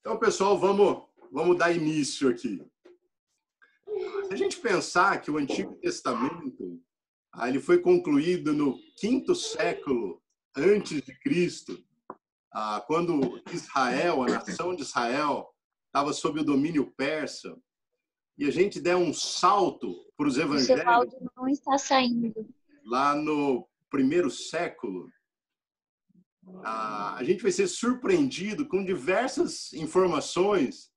Então, pessoal, vamos dar início aqui. Se a gente pensar que o Antigo Testamento ele foi concluído no quinto século antes de Cristo, quando Israel, a nação de Israel, estava sob o domínio persa, e a gente der um salto para os O seu evangelhos áudio não está saindo. lá no primeiro século, a gente vai ser surpreendido com diversas informações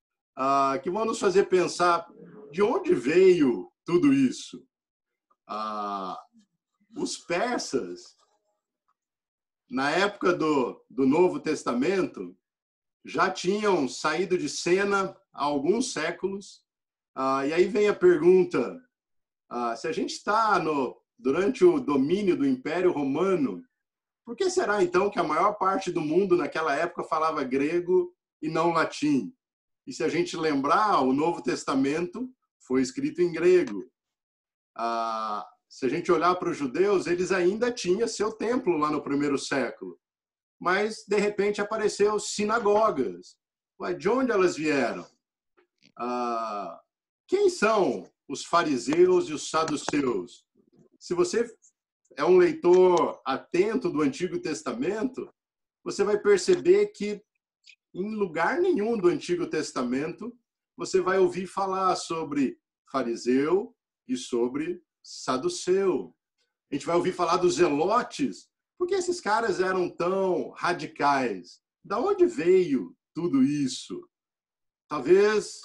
que vão nos fazer pensar de onde veio tudo isso. Os persas, na época do Novo Testamento, já tinham saído de cena há alguns séculos. E aí vem a pergunta, se a gente está durante o domínio do Império Romano, por que será, então, que a maior parte do mundo naquela época falava grego e não latim? E se a gente lembrar, o Novo Testamento foi escrito em grego. Se a gente olhar para os judeus, eles ainda tinham seu templo lá no primeiro século. Mas, de repente, apareceu sinagogas. De onde elas vieram? Quem são os fariseus e os saduceus? Se você é um leitor atento do Antigo Testamento, você vai perceber que em lugar nenhum do Antigo Testamento você vai ouvir falar sobre fariseu e sobre saduceu. A gente vai ouvir falar dos zelotes. Por que esses caras eram tão radicais? Da onde veio tudo isso? Talvez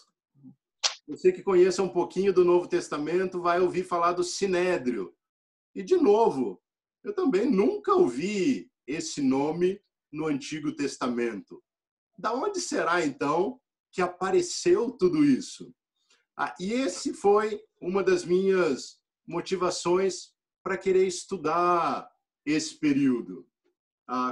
você que conheça um pouquinho do Novo Testamento vai ouvir falar do Sinédrio. E, de novo, eu também nunca ouvi esse nome no Antigo Testamento. Da onde será, então, que apareceu tudo isso? E esse foi uma das minhas motivações para querer estudar esse período.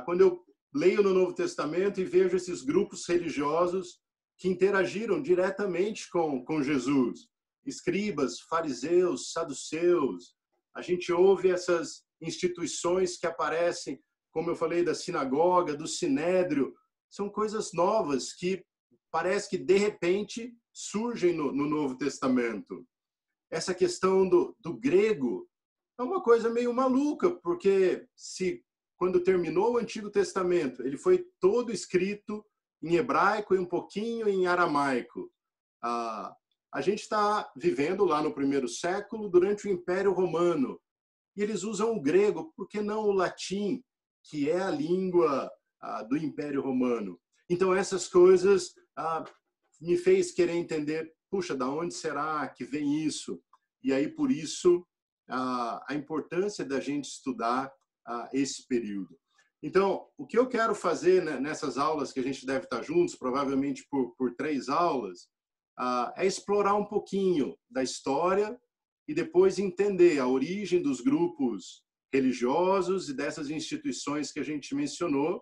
Quando eu leio no Novo Testamento e vejo esses grupos religiosos que interagiram diretamente com Jesus, escribas, fariseus, saduceus, a gente ouve essas instituições que aparecem, como eu falei, da sinagoga, do sinédrio, são coisas novas que parece que, de repente, surgem no Novo Testamento. Essa questão do grego é uma coisa meio maluca, porque quando terminou o Antigo Testamento, ele foi todo escrito em hebraico e um pouquinho em aramaico. A gente está vivendo lá no primeiro século, durante o Império Romano, e eles usam o grego, por que não o latim, que é a língua do Império Romano? Então, essas coisas me fez querer entender, puxa, da onde será que vem isso? E aí, por isso, a importância da gente estudar esse período. Então, o que eu quero fazer nessas aulas que a gente deve estar juntos, provavelmente por 3 aulas, é explorar um pouquinho da história e depois entender a origem dos grupos religiosos e dessas instituições que a gente mencionou,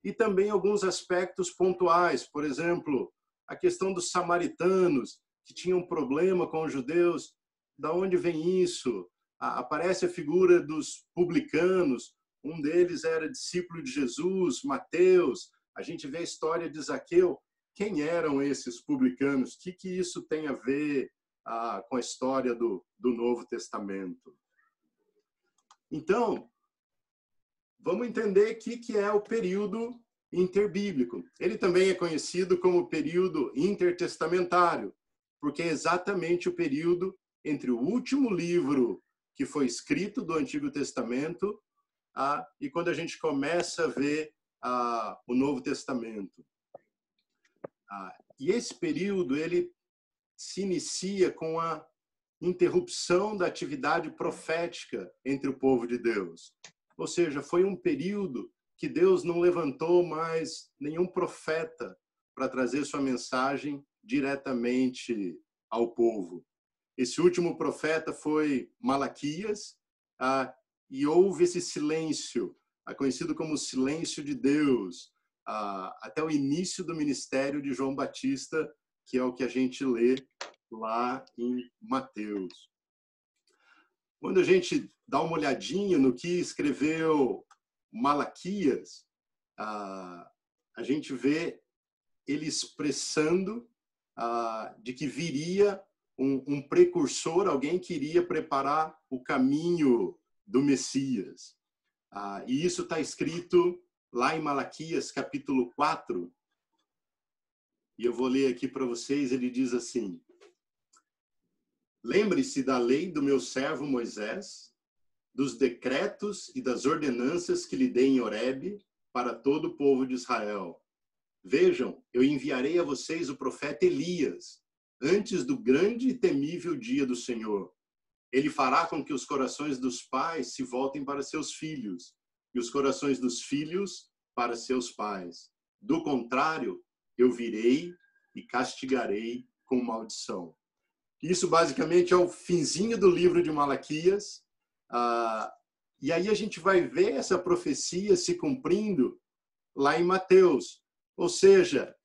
e também alguns aspectos pontuais, por exemplo, a questão dos samaritanos, que tinham um problema com os judeus. Da onde vem isso? Aparece a figura dos publicanos, um deles era discípulo de Jesus, Mateus. A gente vê a história de Zaqueu. Quem eram esses publicanos? O que isso tem a ver com a história do Novo Testamento? Então, vamos entender o que é o período interbíblico. Ele também é conhecido como período intertestamentário, porque é exatamente o período entre o último livro que foi escrito do Antigo Testamento e quando a gente começa a ver o Novo Testamento. E esse período ele se inicia com a interrupção da atividade profética entre o povo de Deus. Ou seja, foi um período que Deus não levantou mais nenhum profeta para trazer sua mensagem diretamente ao povo. Esse último profeta foi Malaquias, e houve esse silêncio, conhecido como silêncio de Deus, até o início do ministério de João Batista, que é o que a gente lê lá em Mateus. Quando a gente dá uma olhadinha no que escreveu Malaquias, a gente vê ele expressando de que viria um precursor, alguém que iria preparar o caminho do Messias. E isso está escrito lá em Malaquias, capítulo 4. E eu vou ler aqui para vocês, ele diz assim: lembre-se da lei do meu servo Moisés, dos decretos e das ordenanças que lhe dei em Horebe para todo o povo de Israel. Vejam, eu enviarei a vocês o profeta Elias, antes do grande e temível dia do Senhor. Ele fará com que os corações dos pais se voltem para seus filhos, e os corações dos filhos para seus pais. Do contrário, eu virei e castigarei com maldição. Isso basicamente é o finzinho do livro de Malaquias. E aí a gente vai ver essa profecia se cumprindo lá em Mateus. Ou seja,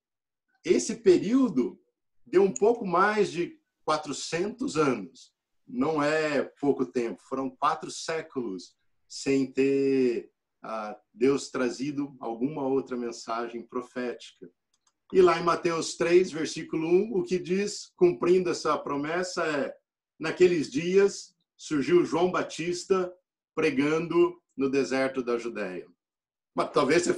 esse período deu um pouco mais de 400 anos. Não é pouco tempo, foram 4 séculos sem ter Deus trazido alguma outra mensagem profética. E lá em Mateus 3, versículo 1, o que diz, cumprindo essa promessa, é: naqueles dias surgiu João Batista pregando no deserto da Judéia. Mas talvez você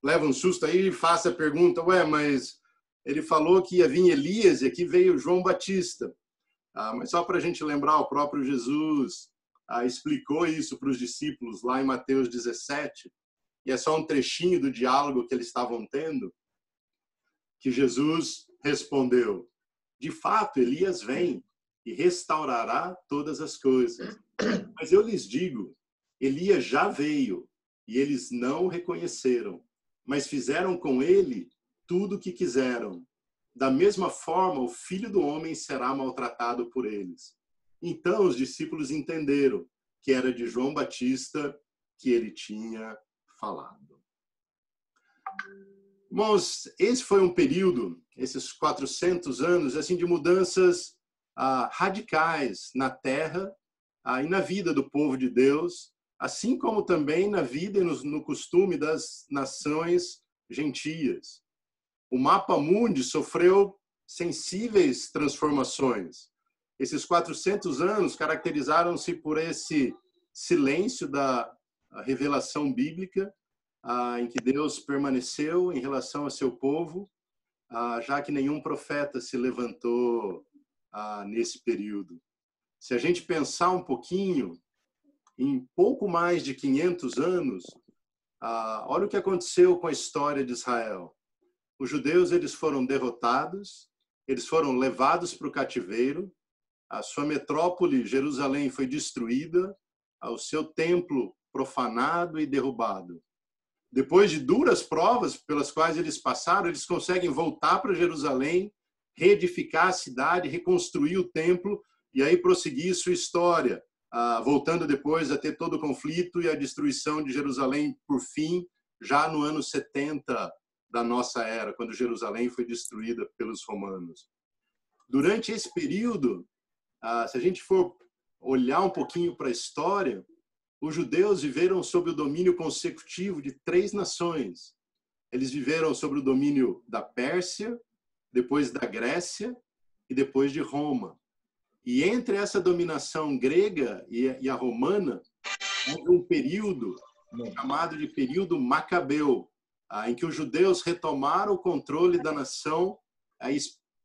leva um susto aí e faça a pergunta: ué, mas ele falou que ia vir Elias e aqui veio João Batista. Mas só para a gente lembrar, o próprio Jesus explicou isso para os discípulos lá em Mateus 17, e é só um trechinho do diálogo que eles estavam tendo, que Jesus respondeu: de fato, Elias vem e restaurará todas as coisas. Mas eu lhes digo, Elias já veio e eles não o reconheceram, mas fizeram com ele tudo o que quiseram. Da mesma forma, o Filho do Homem será maltratado por eles. Então os discípulos entenderam que era de João Batista que ele tinha falado. Irmãos, esse foi um período, esses 400 anos, assim, de mudanças radicais na terra e na vida do povo de Deus, assim como também na vida e no costume das nações gentias. O mapa mundi sofreu sensíveis transformações. Esses 400 anos caracterizaram-se por esse silêncio da revelação bíblica, em que Deus permaneceu em relação a seu povo, já que nenhum profeta se levantou nesse período. Se a gente pensar um pouquinho, em pouco mais de 500 anos, olha o que aconteceu com a história de Israel. Os judeus, eles foram derrotados, eles foram levados para o cativeiro, a sua metrópole, Jerusalém, foi destruída, o seu templo profanado e derrubado. Depois de duras provas pelas quais eles passaram, eles conseguem voltar para Jerusalém, reedificar a cidade, reconstruir o templo e aí prosseguir sua história, voltando depois a ter todo o conflito e a destruição de Jerusalém por fim, já no ano 70 da nossa era, quando Jerusalém foi destruída pelos romanos. Durante esse período, se a gente for olhar um pouquinho para a história, os judeus viveram sob o domínio consecutivo de 3 nações. Eles viveram sob o domínio da Pérsia, depois da Grécia e depois de Roma. E entre essa dominação grega e a romana, houve um período chamado de período macabeu, em que os judeus retomaram o controle da nação e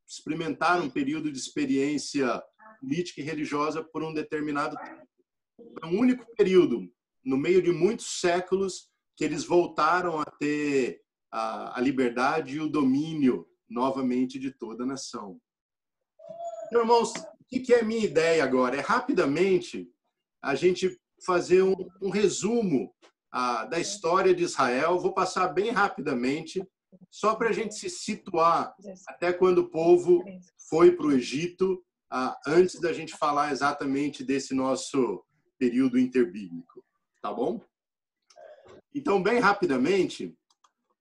experimentaram um período de experiência política e religiosa por um determinado tempo. É um único período, no meio de muitos séculos, que eles voltaram a ter a liberdade e o domínio novamente de toda a nação. Então, irmãos, o que é a minha ideia agora? É rapidamente a gente fazer um resumo da história de Israel. Vou passar bem rapidamente, só para a gente se situar até quando o povo foi para o Egito, antes da gente falar exatamente desse nosso período interbíblico, tá bom? Então, bem rapidamente,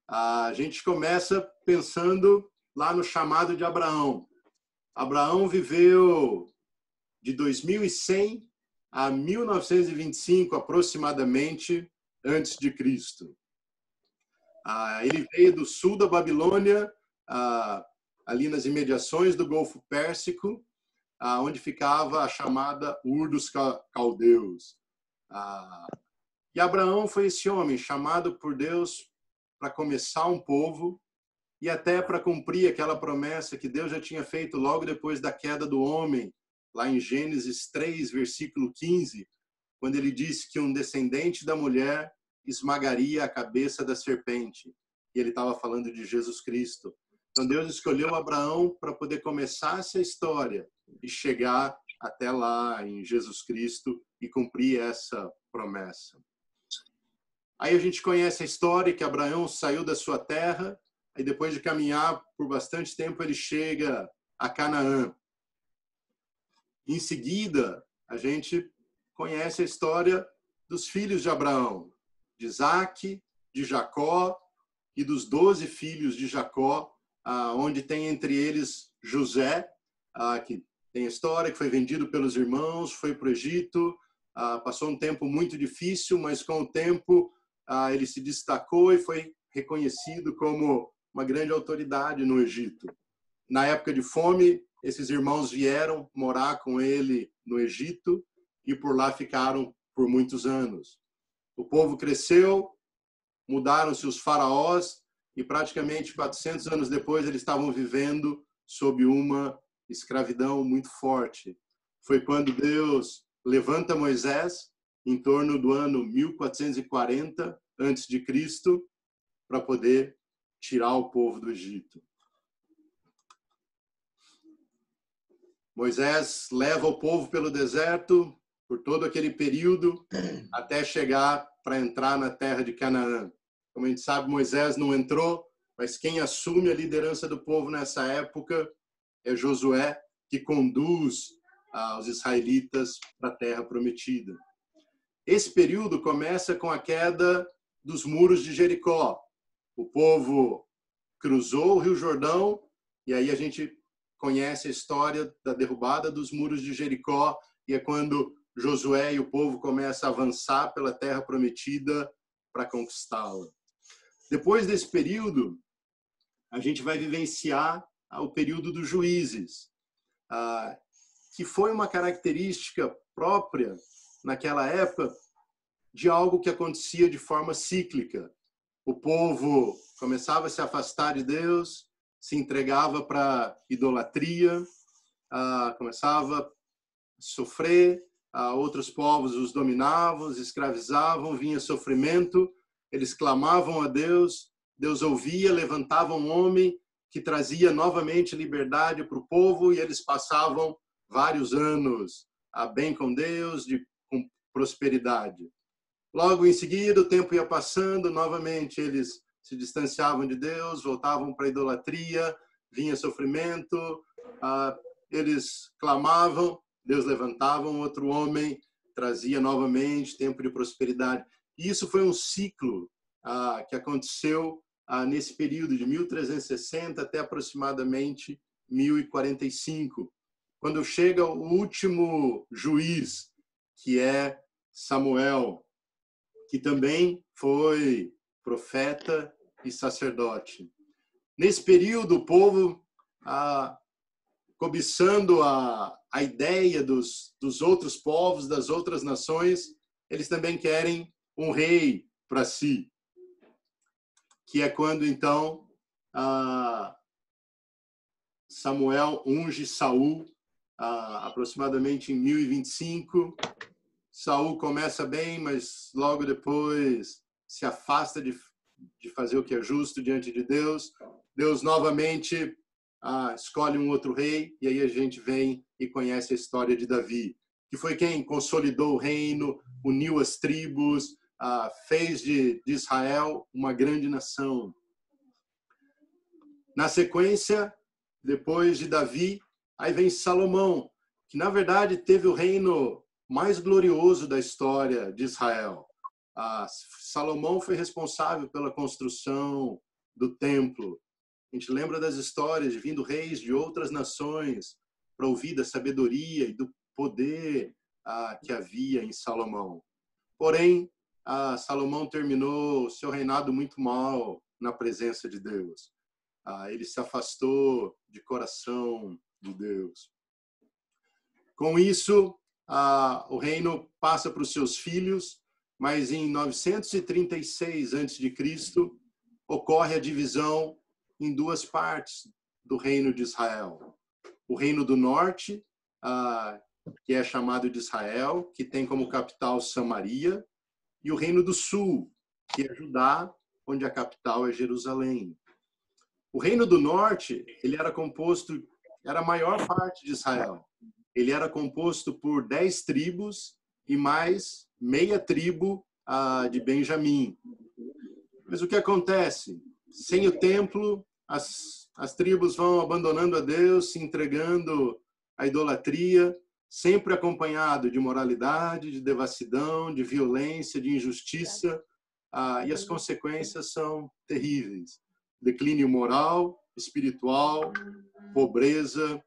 a gente começa pensando lá no chamado de Abraão. Abraão viveu de 2100 a 1925, aproximadamente, antes de Cristo. Ele veio do sul da Babilônia ali nas imediações do Golfo Pérsico, onde ficava a chamada Ur dos Caldeus. E Abraão foi esse homem chamado por Deus para começar um povo e até para cumprir aquela promessa que Deus já tinha feito logo depois da queda do homem, lá em Gênesis 3, versículo 15, quando ele disse que um descendente da mulher esmagaria a cabeça da serpente. E ele estava falando de Jesus Cristo. Então Deus escolheu Abraão para poder começar essa história e chegar até lá em Jesus Cristo e cumprir essa promessa. Aí a gente conhece a história que Abraão saiu da sua terra e depois de caminhar por bastante tempo ele chega a Canaã. Em seguida, a gente conhece a história dos filhos de Abraão, de Isaac, de Jacó e dos 12 filhos de Jacó, onde tem entre eles José, que tem a história que foi vendido pelos irmãos, foi para o Egito, passou um tempo muito difícil, mas com o tempo ele se destacou e foi reconhecido como uma grande autoridade no Egito. Na época de fome, esses irmãos vieram morar com ele no Egito e por lá ficaram por muitos anos. O povo cresceu, mudaram-se os faraós e praticamente 400 anos depois eles estavam vivendo sob uma escravidão muito forte. Foi quando Deus levanta Moisés em torno do ano 1440 a.C. para poder tirar o povo do Egito. Moisés leva o povo pelo deserto por todo aquele período até chegar para entrar na terra de Canaã. Como a gente sabe, Moisés não entrou, mas quem assume a liderança do povo nessa época é Josué, que conduz os israelitas para a terra prometida. Esse período começa com a queda dos muros de Jericó. O povo cruzou o Rio Jordão e aí a gente conhece a história da derrubada dos muros de Jericó e é quando Josué e o povo começam a avançar pela terra prometida para conquistá-la. Depois desse período, a gente vai vivenciar o período dos juízes, que foi uma característica própria naquela época de algo que acontecia de forma cíclica. O povo começava a se afastar de Deus, se entregava para idolatria, começava a sofrer, outros povos os dominavam, os escravizavam, vinha sofrimento, eles clamavam a Deus, Deus ouvia, levantava um homem que trazia novamente liberdade para o povo e eles passavam vários anos bem com Deus, com prosperidade. Logo em seguida, o tempo ia passando, novamente eles se distanciavam de Deus, voltavam para a idolatria, vinha sofrimento, eles clamavam, Deus levantava um outro homem, trazia novamente tempo de prosperidade. E isso foi um ciclo que aconteceu nesse período de 1360 até aproximadamente 1045, quando chega o último juiz, que é Samuel, que também foi profeta e sacerdote. Nesse período, o povo, cobiçando a ideia dos outros povos, das outras nações, eles também querem um rei para si, que é quando, então, Samuel unge Saul, aproximadamente em 1025. Saul começa bem, mas logo depois se afasta de fazer o que é justo diante de Deus. Deus novamente escolhe um outro rei, e aí a gente vem e conhece a história de Davi, que foi quem consolidou o reino, uniu as tribos, fez de Israel uma grande nação. Na sequência, depois de Davi, aí vem Salomão, que na verdade teve o reino mais glorioso da história de Israel. Salomão foi responsável pela construção do templo. A gente lembra das histórias de vindo reis de outras nações para ouvir da sabedoria e do poder que havia em Salomão. Porém, Salomão terminou seu reinado muito mal na presença de Deus. Ele se afastou de coração de Deus. Com isso, o reino passa para os seus filhos, mas em 936 a.C. ocorre a divisão em duas partes do reino de Israel. O reino do norte, que é chamado de Israel, que tem como capital Samaria, e o reino do sul, que é Judá, onde a capital é Jerusalém. O reino do norte, ele era a maior parte de Israel. Ele era composto por 10 tribos e mais meia tribo de Benjamim. Mas o que acontece? Sem o templo, as tribos vão abandonando a Deus, se entregando à idolatria, sempre acompanhado de imoralidade, de devassidão, de violência, de injustiça, e as consequências são terríveis. Declínio moral, espiritual, pobreza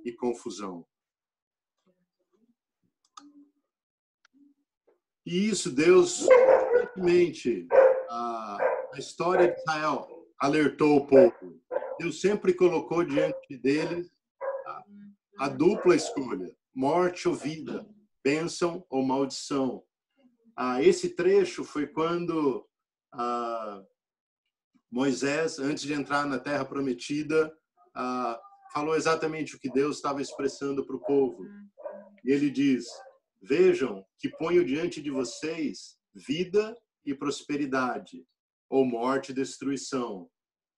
e confusão. E isso Deus, constantemente, a história de Israel alertou o povo. Deus sempre colocou diante deles a dupla escolha, morte ou vida, bênção ou maldição. Esse trecho foi quando Moisés, antes de entrar na Terra Prometida, falou exatamente o que Deus estava expressando para o povo. E ele diz: vejam que ponho diante de vocês vida e prosperidade, ou morte e destruição.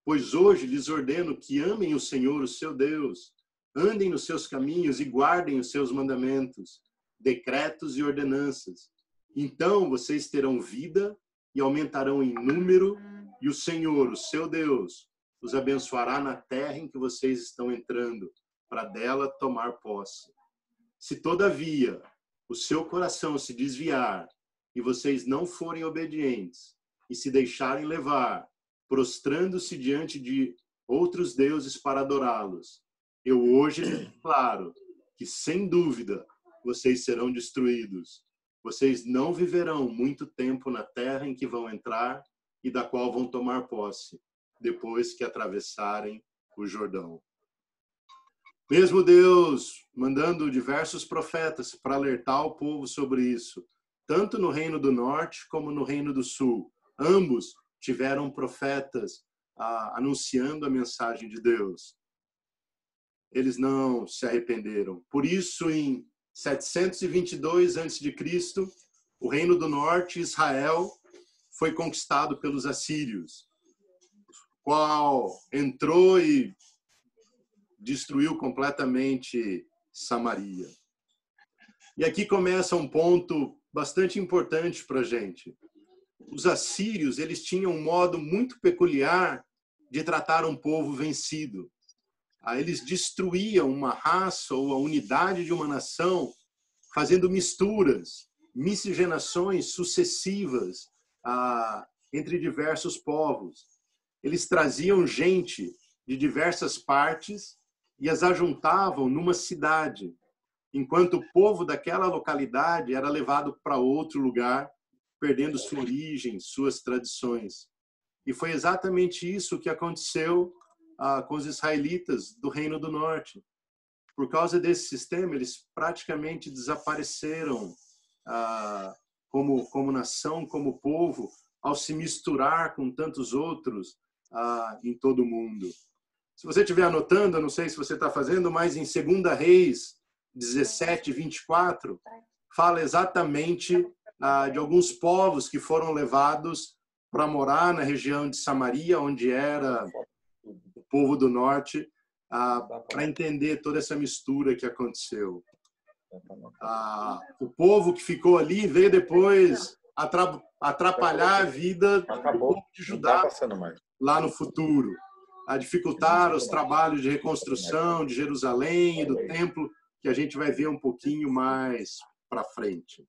Pois hoje lhes ordeno que amem o Senhor, o seu Deus, andem nos seus caminhos e guardem os seus mandamentos, decretos e ordenanças. Então vocês terão vida e aumentarão em número, e o Senhor, o seu Deus, os abençoará na terra em que vocês estão entrando, para dela tomar posse. Se, todavia, o seu coração se desviar e vocês não forem obedientes e se deixarem levar, prostrando-se diante de outros deuses para adorá-los, eu hoje lhes declaro que, sem dúvida, vocês serão destruídos. Vocês não viverão muito tempo na terra em que vão entrar e da qual vão tomar posse, depois que atravessarem o Jordão. Mesmo Deus mandando diversos profetas para alertar o povo sobre isso, tanto no reino do norte como no reino do sul, ambos tiveram profetas anunciando a mensagem de Deus. Eles não se arrependeram. Por isso, em 722 a.C., o reino do norte, Israel, foi conquistado pelos assírios, o qual entrou e destruiu completamente Samaria. E aqui começa um ponto bastante importante para a gente. Os assírios, eles tinham um modo muito peculiar de tratar um povo vencido. Eles destruíam uma raça ou a unidade de uma nação fazendo misturas, miscigenações sucessivas entre diversos povos. Eles traziam gente de diversas partes e as ajuntavam numa cidade, enquanto o povo daquela localidade era levado para outro lugar, perdendo sua origem, suas tradições. E foi exatamente isso que aconteceu com os israelitas do Reino do Norte. Por causa desse sistema, eles praticamente desapareceram como nação, como povo, ao se misturar com tantos outros em todo o mundo. Se você estiver anotando, eu não sei se você está fazendo, mas em 2 Reis 17, 24, fala exatamente de alguns povos que foram levados para morar na região de Samaria, onde era o povo do norte, para entender toda essa mistura que aconteceu. O povo que ficou ali veio depois atrapalhar a vida do povo de Judá lá no futuro, a dificultar os trabalhos de reconstrução de Jerusalém e do templo, que a gente vai ver um pouquinho mais para frente.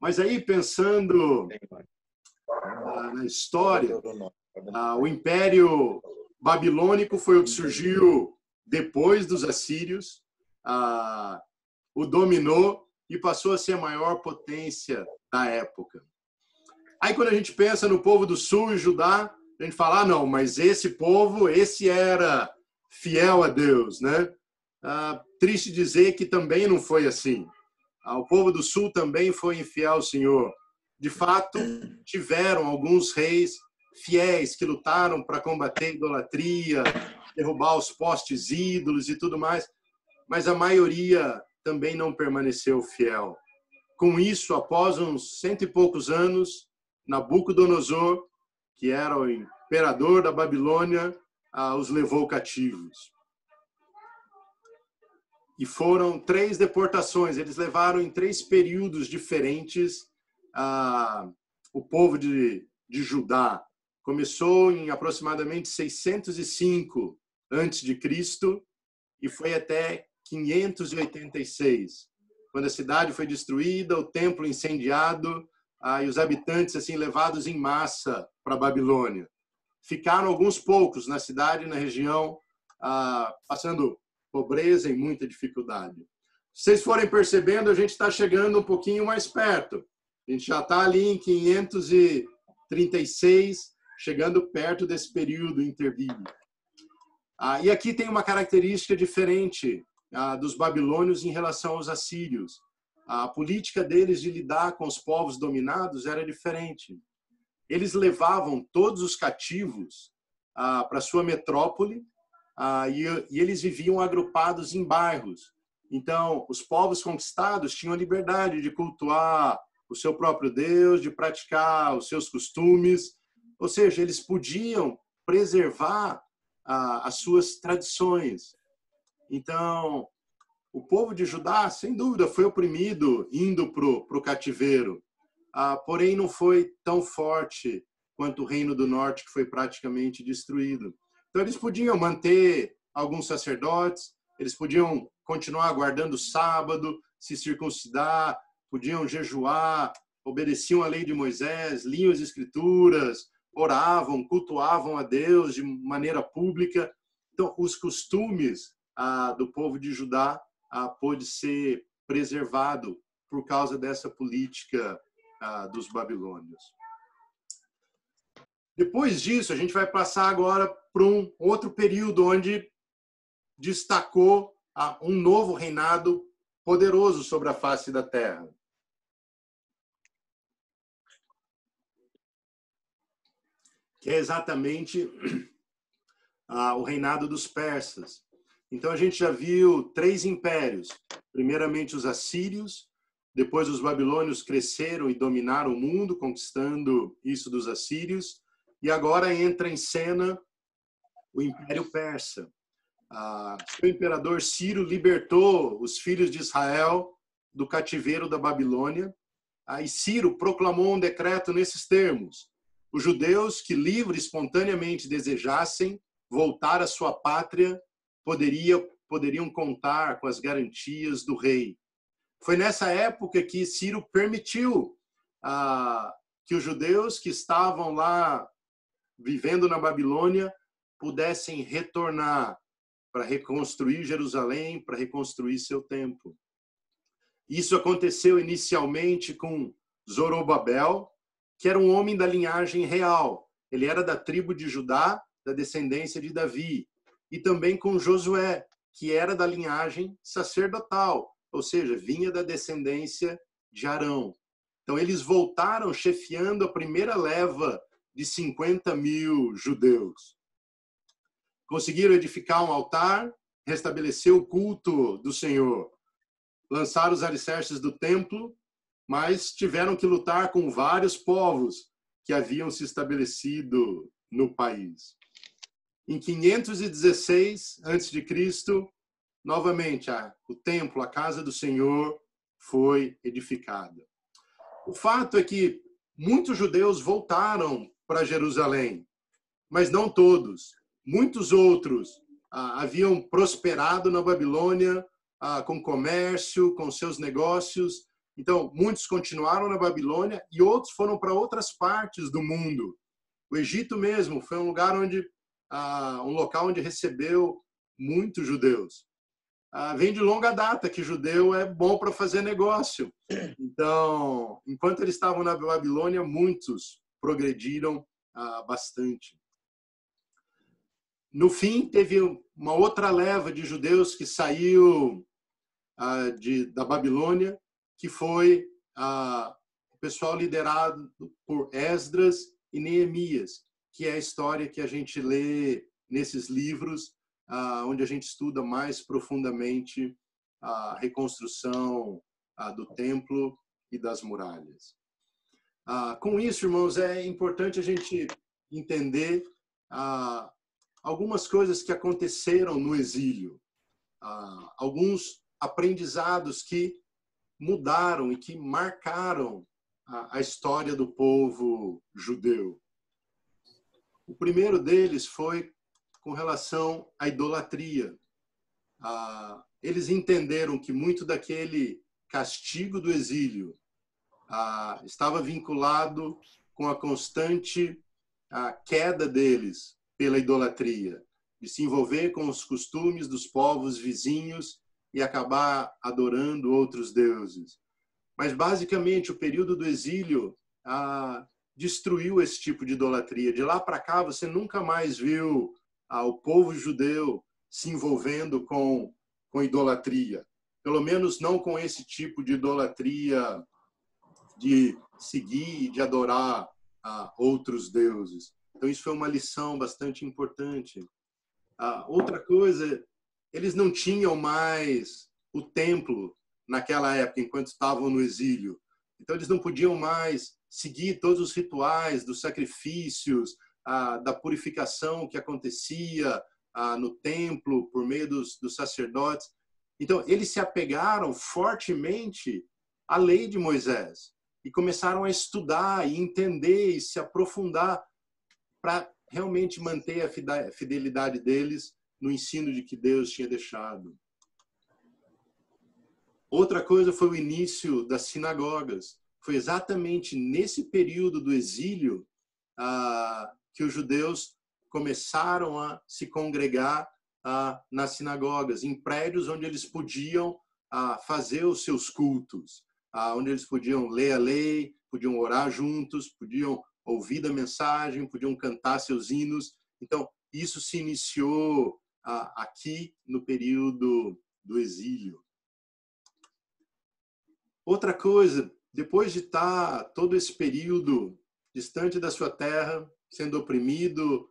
Mas aí, pensando na história, o Império Babilônico foi o que surgiu depois dos assírios, o dominou e passou a ser a maior potência da época. Aí, quando a gente pensa no povo do sul e Judá, a a gente fala, não, mas esse povo, esse era fiel a Deus, né? Triste dizer que também não foi assim. O povo do sul também foi infiel ao Senhor. De fato, tiveram alguns reis fiéis que lutaram para combater a idolatria, derrubar os postes ídolos e tudo mais, mas a maioria também não permaneceu fiel. Com isso, após uns 100 e poucos anos, Nabucodonosor, que era o imperador da Babilônia, os levou cativos. E foram 3 deportações. Eles levaram em 3 períodos diferentes o povo de Judá. Começou em aproximadamente 605 a.C. e foi até 586, quando a cidade foi destruída, o templo incendiado e os habitantes assim levados em massa para a Babilônia. Ficaram alguns poucos na cidade, na região, passando pobreza e muita dificuldade. Se vocês forem percebendo, a gente está chegando um pouquinho mais perto. A gente já está ali em 536, chegando perto desse período interbíblico. E aqui tem uma característica diferente dos babilônios em relação aos assírios. A política deles de lidar com os povos dominados era diferente. Eles levavam todos os cativos para sua metrópole e eles viviam agrupados em bairros. Então, os povos conquistados tinham a liberdade de cultuar o seu próprio Deus, de praticar os seus costumes, ou seja, eles podiam preservar as suas tradições. Então, o povo de Judá, sem dúvida, foi oprimido indo para o cativeiro, porém não foi tão forte quanto o Reino do Norte, que foi praticamente destruído. Então, eles podiam manter alguns sacerdotes, eles podiam continuar guardando o sábado, se circuncidar, podiam jejuar, obedeciam a lei de Moisés, liam as escrituras, oravam, cultuavam a Deus de maneira pública. Então, os costumes do povo de Judá pôde ser preservado por causa dessa política dos babilônios. Depois disso, a gente vai passar agora para um outro período onde destacou um novo reinado poderoso sobre a face da terra. Que é exatamente o reinado dos persas. Então, a gente já viu 3 impérios. Primeiramente, os assírios, depois os babilônios cresceram e dominaram o mundo, conquistando isso dos assírios, e agora entra em cena o Império Persa. O imperador Ciro libertou os filhos de Israel do cativeiro da Babilônia, e Ciro proclamou um decreto nesses termos: os judeus que livre e espontaneamente desejassem voltar à sua pátria poderiam contar com as garantias do rei. Foi nessa época que Ciro permitiu que os judeus que estavam lá vivendo na Babilônia pudessem retornar para reconstruir Jerusalém, para reconstruir seu templo. Isso aconteceu inicialmente com Zorobabel, que era um homem da linhagem real. Ele era da tribo de Judá, da descendência de Davi. E também com Josué, que era da linhagem sacerdotal, ou seja, vinha da descendência de Arão. Então, eles voltaram chefiando a primeira leva de 50.000 judeus. Conseguiram edificar um altar, restabelecer o culto do Senhor, lançar os alicerces do templo, mas tiveram que lutar com vários povos que haviam se estabelecido no país. Em 516 a.C., novamente, o templo, a casa do Senhor, foi edificada. O fato é que muitos judeus voltaram para Jerusalém, mas não todos. Muitos outros haviam prosperado na Babilônia com comércio, com seus negócios. Então, muitos continuaram na Babilônia e outros foram para outras partes do mundo. O Egito mesmo foi um lugar um local onde recebeu muitos judeus. Vem de longa data que judeu é bom para fazer negócio. Então, enquanto eles estavam na Babilônia, muitos progrediram bastante. No fim, teve uma outra leva de judeus que saiu da Babilônia, que foi o pessoal liderado por Esdras e Neemias, que é a história que a gente lê nesses livros, onde a gente estuda mais profundamente a reconstrução do templo e das muralhas. Com isso, irmãos, é importante a gente entender algumas coisas que aconteceram no exílio, alguns aprendizados que mudaram e que marcaram a história do povo judeu. O primeiro deles foi com relação à idolatria. Eles entenderam que muito daquele castigo do exílio estava vinculado com a constante queda deles pela idolatria, de se envolver com os costumes dos povos vizinhos e acabar adorando outros deuses. Mas, basicamente, o período do exílio destruiu esse tipo de idolatria. De lá para cá, você nunca mais viu o povo judeu se envolvendo com idolatria. Pelo menos não com esse tipo de idolatria de seguir e de adorar outros deuses. Então, isso foi uma lição bastante importante. Outra coisa, eles não tinham mais o templo naquela época, enquanto estavam no exílio. Então, eles não podiam mais seguir todos os rituais dos sacrifícios, da purificação que acontecia no templo, por meio dos sacerdotes. Então, eles se apegaram fortemente à lei de Moisés e começaram a estudar e entender e se aprofundar para realmente manter a fidelidade deles no ensino de que Deus tinha deixado. Outra coisa foi o início das sinagogas. Foi exatamente nesse período do exílio que os judeus começaram a se congregar nas sinagogas, em prédios onde eles podiam fazer os seus cultos, onde eles podiam ler a lei, podiam orar juntos, podiam ouvir a mensagem, podiam cantar seus hinos. Então, isso se iniciou aqui no período do exílio. Outra coisa, depois de estar todo esse período distante da sua terra, sendo oprimido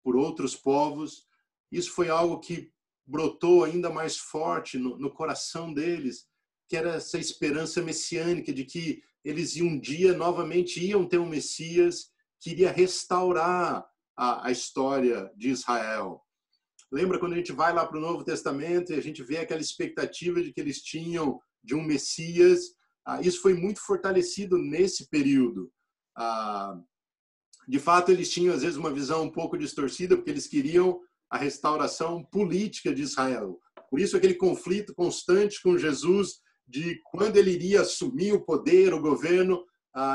por outros povos, isso foi algo que brotou ainda mais forte no coração deles, que era essa esperança messiânica de que eles um dia novamente iam ter um Messias que iria restaurar a história de Israel. Lembra quando a gente vai lá para o Novo Testamento e a gente vê aquela expectativa de que eles tinham de um Messias? Isso foi muito fortalecido nesse período. De fato, eles tinham às vezes uma visão um pouco distorcida, porque eles queriam a restauração política de Israel. Por isso aquele conflito constante com Jesus de quando ele iria assumir o poder, o governo.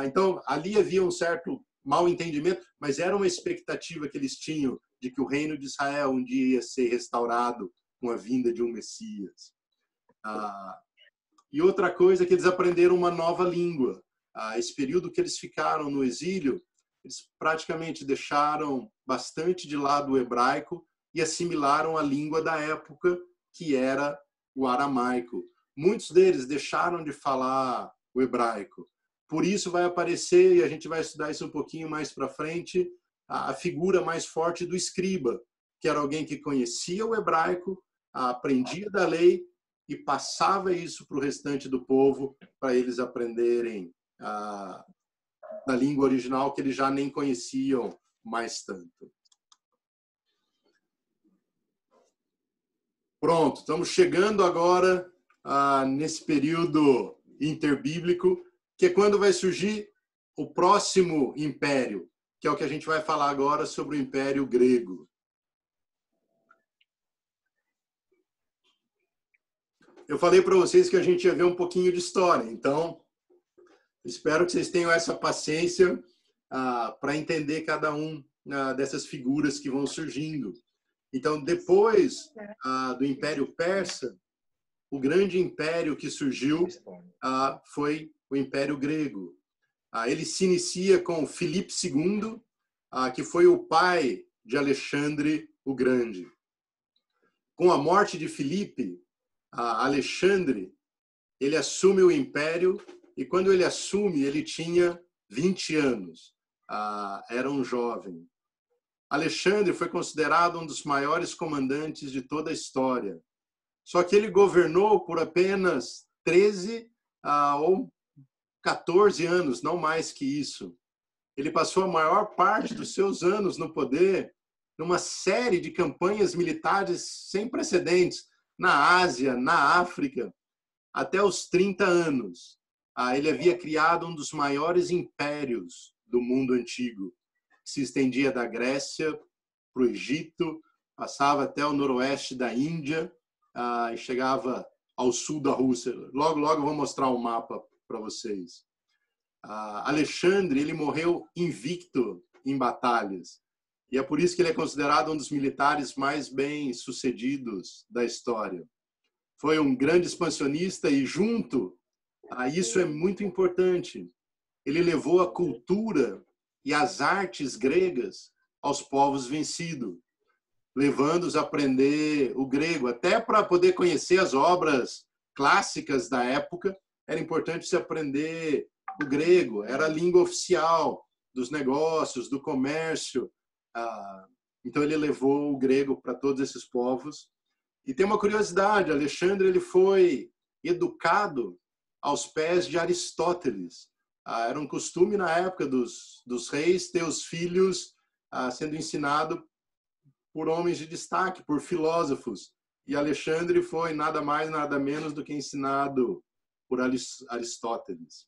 Então, ali havia um certo mal entendimento, mas era uma expectativa que eles tinham de que o reino de Israel um dia ia ser restaurado com a vinda de um Messias. E outra coisa é que eles aprenderam uma nova língua. Esse período que eles ficaram no exílio, eles praticamente deixaram bastante de lado o hebraico e assimilaram a língua da época, que era o aramaico. Muitos deles deixaram de falar o hebraico. Por isso vai aparecer, e a gente vai estudar isso um pouquinho mais para frente, a figura mais forte do escriba, que era alguém que conhecia o hebraico, aprendia da lei e passava isso para o restante do povo, para eles aprenderem na língua original, que eles já nem conheciam mais tanto. Pronto, estamos chegando agora nesse período interbíblico, que é quando vai surgir o próximo império, que é o que a gente vai falar agora sobre o Império Grego. Eu falei para vocês que a gente ia ver um pouquinho de história, então espero que vocês tenham essa paciência para entender cada um dessas figuras que vão surgindo. Então, depois do Império Persa, o grande império que surgiu foi o Império Grego. Ele se inicia com Filipe II, que foi o pai de Alexandre o Grande. Com a morte de Filipe, Alexandre, ele assume o império, e quando ele assume, ele tinha 20 anos. Era um jovem. Alexandre foi considerado um dos maiores comandantes de toda a história. Só que ele governou por apenas 13 ou 14 anos, não mais que isso. Ele passou a maior parte dos seus anos no poder numa série de campanhas militares sem precedentes na Ásia, na África, até os 30 anos. Ele havia criado um dos maiores impérios do mundo antigo, que se estendia da Grécia para o Egito, passava até o noroeste da Índia e chegava ao sul da Rússia. Logo, logo eu vou mostrar um mapa para vocês. Alexandre, ele morreu invicto em batalhas. E é por isso que ele é considerado um dos militares mais bem-sucedidos da história. Foi um grande expansionista e, junto a isso, é muito importante, ele levou a cultura e as artes gregas aos povos vencidos, levando-os a aprender o grego. Até para poder conhecer as obras clássicas da época, era importante se aprender o grego. Era a língua oficial dos negócios, do comércio. Então ele levou o grego para todos esses povos. E tem uma curiosidade, Alexandre ele foi educado aos pés de Aristóteles. Era um costume na época dos reis ter os filhos sendo ensinados por homens de destaque, por filósofos. E Alexandre foi nada mais, nada menos do que ensinado por Aristóteles.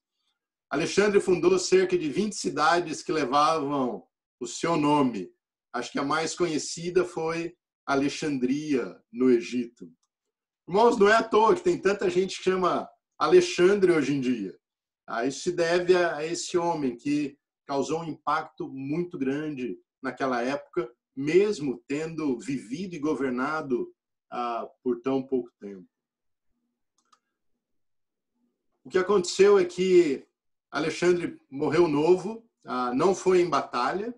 Alexandre fundou cerca de 20 cidades que levavam o seu nome. Acho que a mais conhecida foi Alexandria, no Egito. Irmãos, não é à toa que tem tanta gente que chama Alexandre hoje em dia. Isso se deve a esse homem que causou um impacto muito grande naquela época, mesmo tendo vivido e governado por tão pouco tempo. O que aconteceu é que Alexandre morreu novo, não foi em batalha,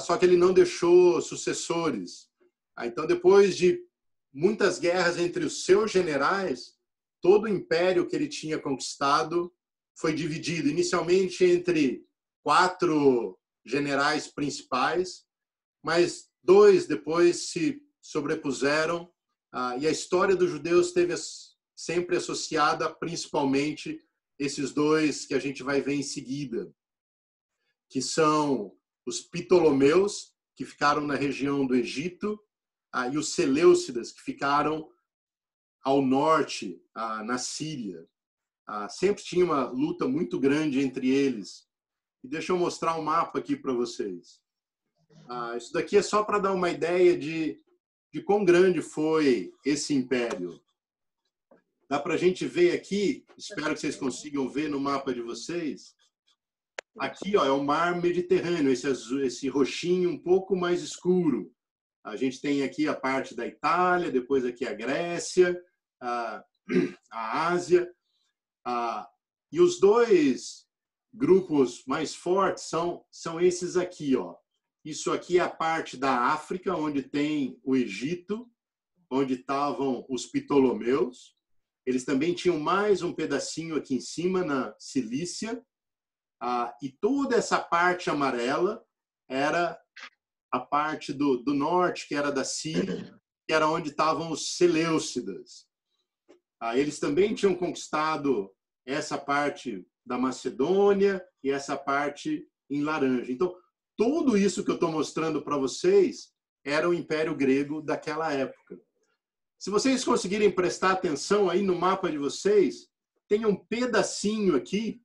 só que ele não deixou sucessores. Então, depois de muitas guerras entre os seus generais, todo o império que ele tinha conquistado foi dividido inicialmente entre 4 generais principais, mas 2 depois se sobrepuseram, e a história dos judeus esteve sempre associada principalmente esses 2 que a gente vai ver em seguida, que são os Ptolomeus, que ficaram na região do Egito, e os Seleucidas, que ficaram ao norte, na Síria. Sempre tinha uma luta muito grande entre eles. E deixa eu mostrar um mapa aqui para vocês. Isso daqui é só para dar uma ideia de quão grande foi esse império. Dá para a gente ver aqui, espero que vocês consigam ver no mapa de vocês. Aqui é o mar Mediterrâneo, esse roxinho um pouco mais escuro. A gente tem aqui a parte da Itália, depois aqui a Grécia, a Ásia. E os 2 grupos mais fortes são esses aqui. Isso aqui é a parte da África, onde tem o Egito, onde estavam os Ptolomeus. Eles também tinham mais um pedacinho aqui em cima, na Cilícia. E toda essa parte amarela era a parte do norte, que era da Síria, que era onde estavam os Seleucidas. Eles também tinham conquistado essa parte da Macedônia e essa parte em laranja. Então, tudo isso que eu estou mostrando para vocês era o Império Grego daquela época. Se vocês conseguirem prestar atenção aí no mapa de vocês, tem um pedacinho aqui,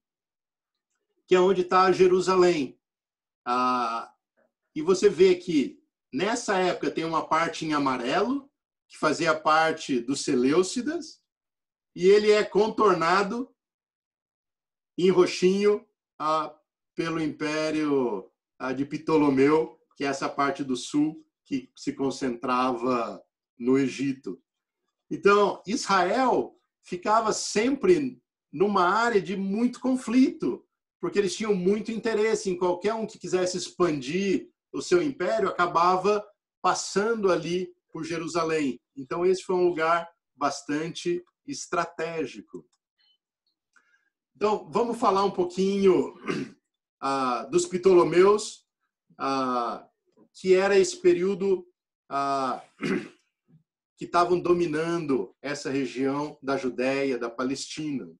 que é onde está Jerusalém. E você vê que, nessa época, tem uma parte em amarelo, que fazia parte dos Seleucidas, e ele é contornado em roxinho pelo Império de Ptolomeu, que é essa parte do sul que se concentrava no Egito. Então, Israel ficava sempre numa área de muito conflito, porque eles tinham muito interesse em qualquer um que quisesse expandir o seu império acabava passando ali por Jerusalém. Então, esse foi um lugar bastante estratégico. Então, vamos falar um pouquinho dos Ptolomeus, que era esse período que estavam dominando essa região da Judéia, da Palestina.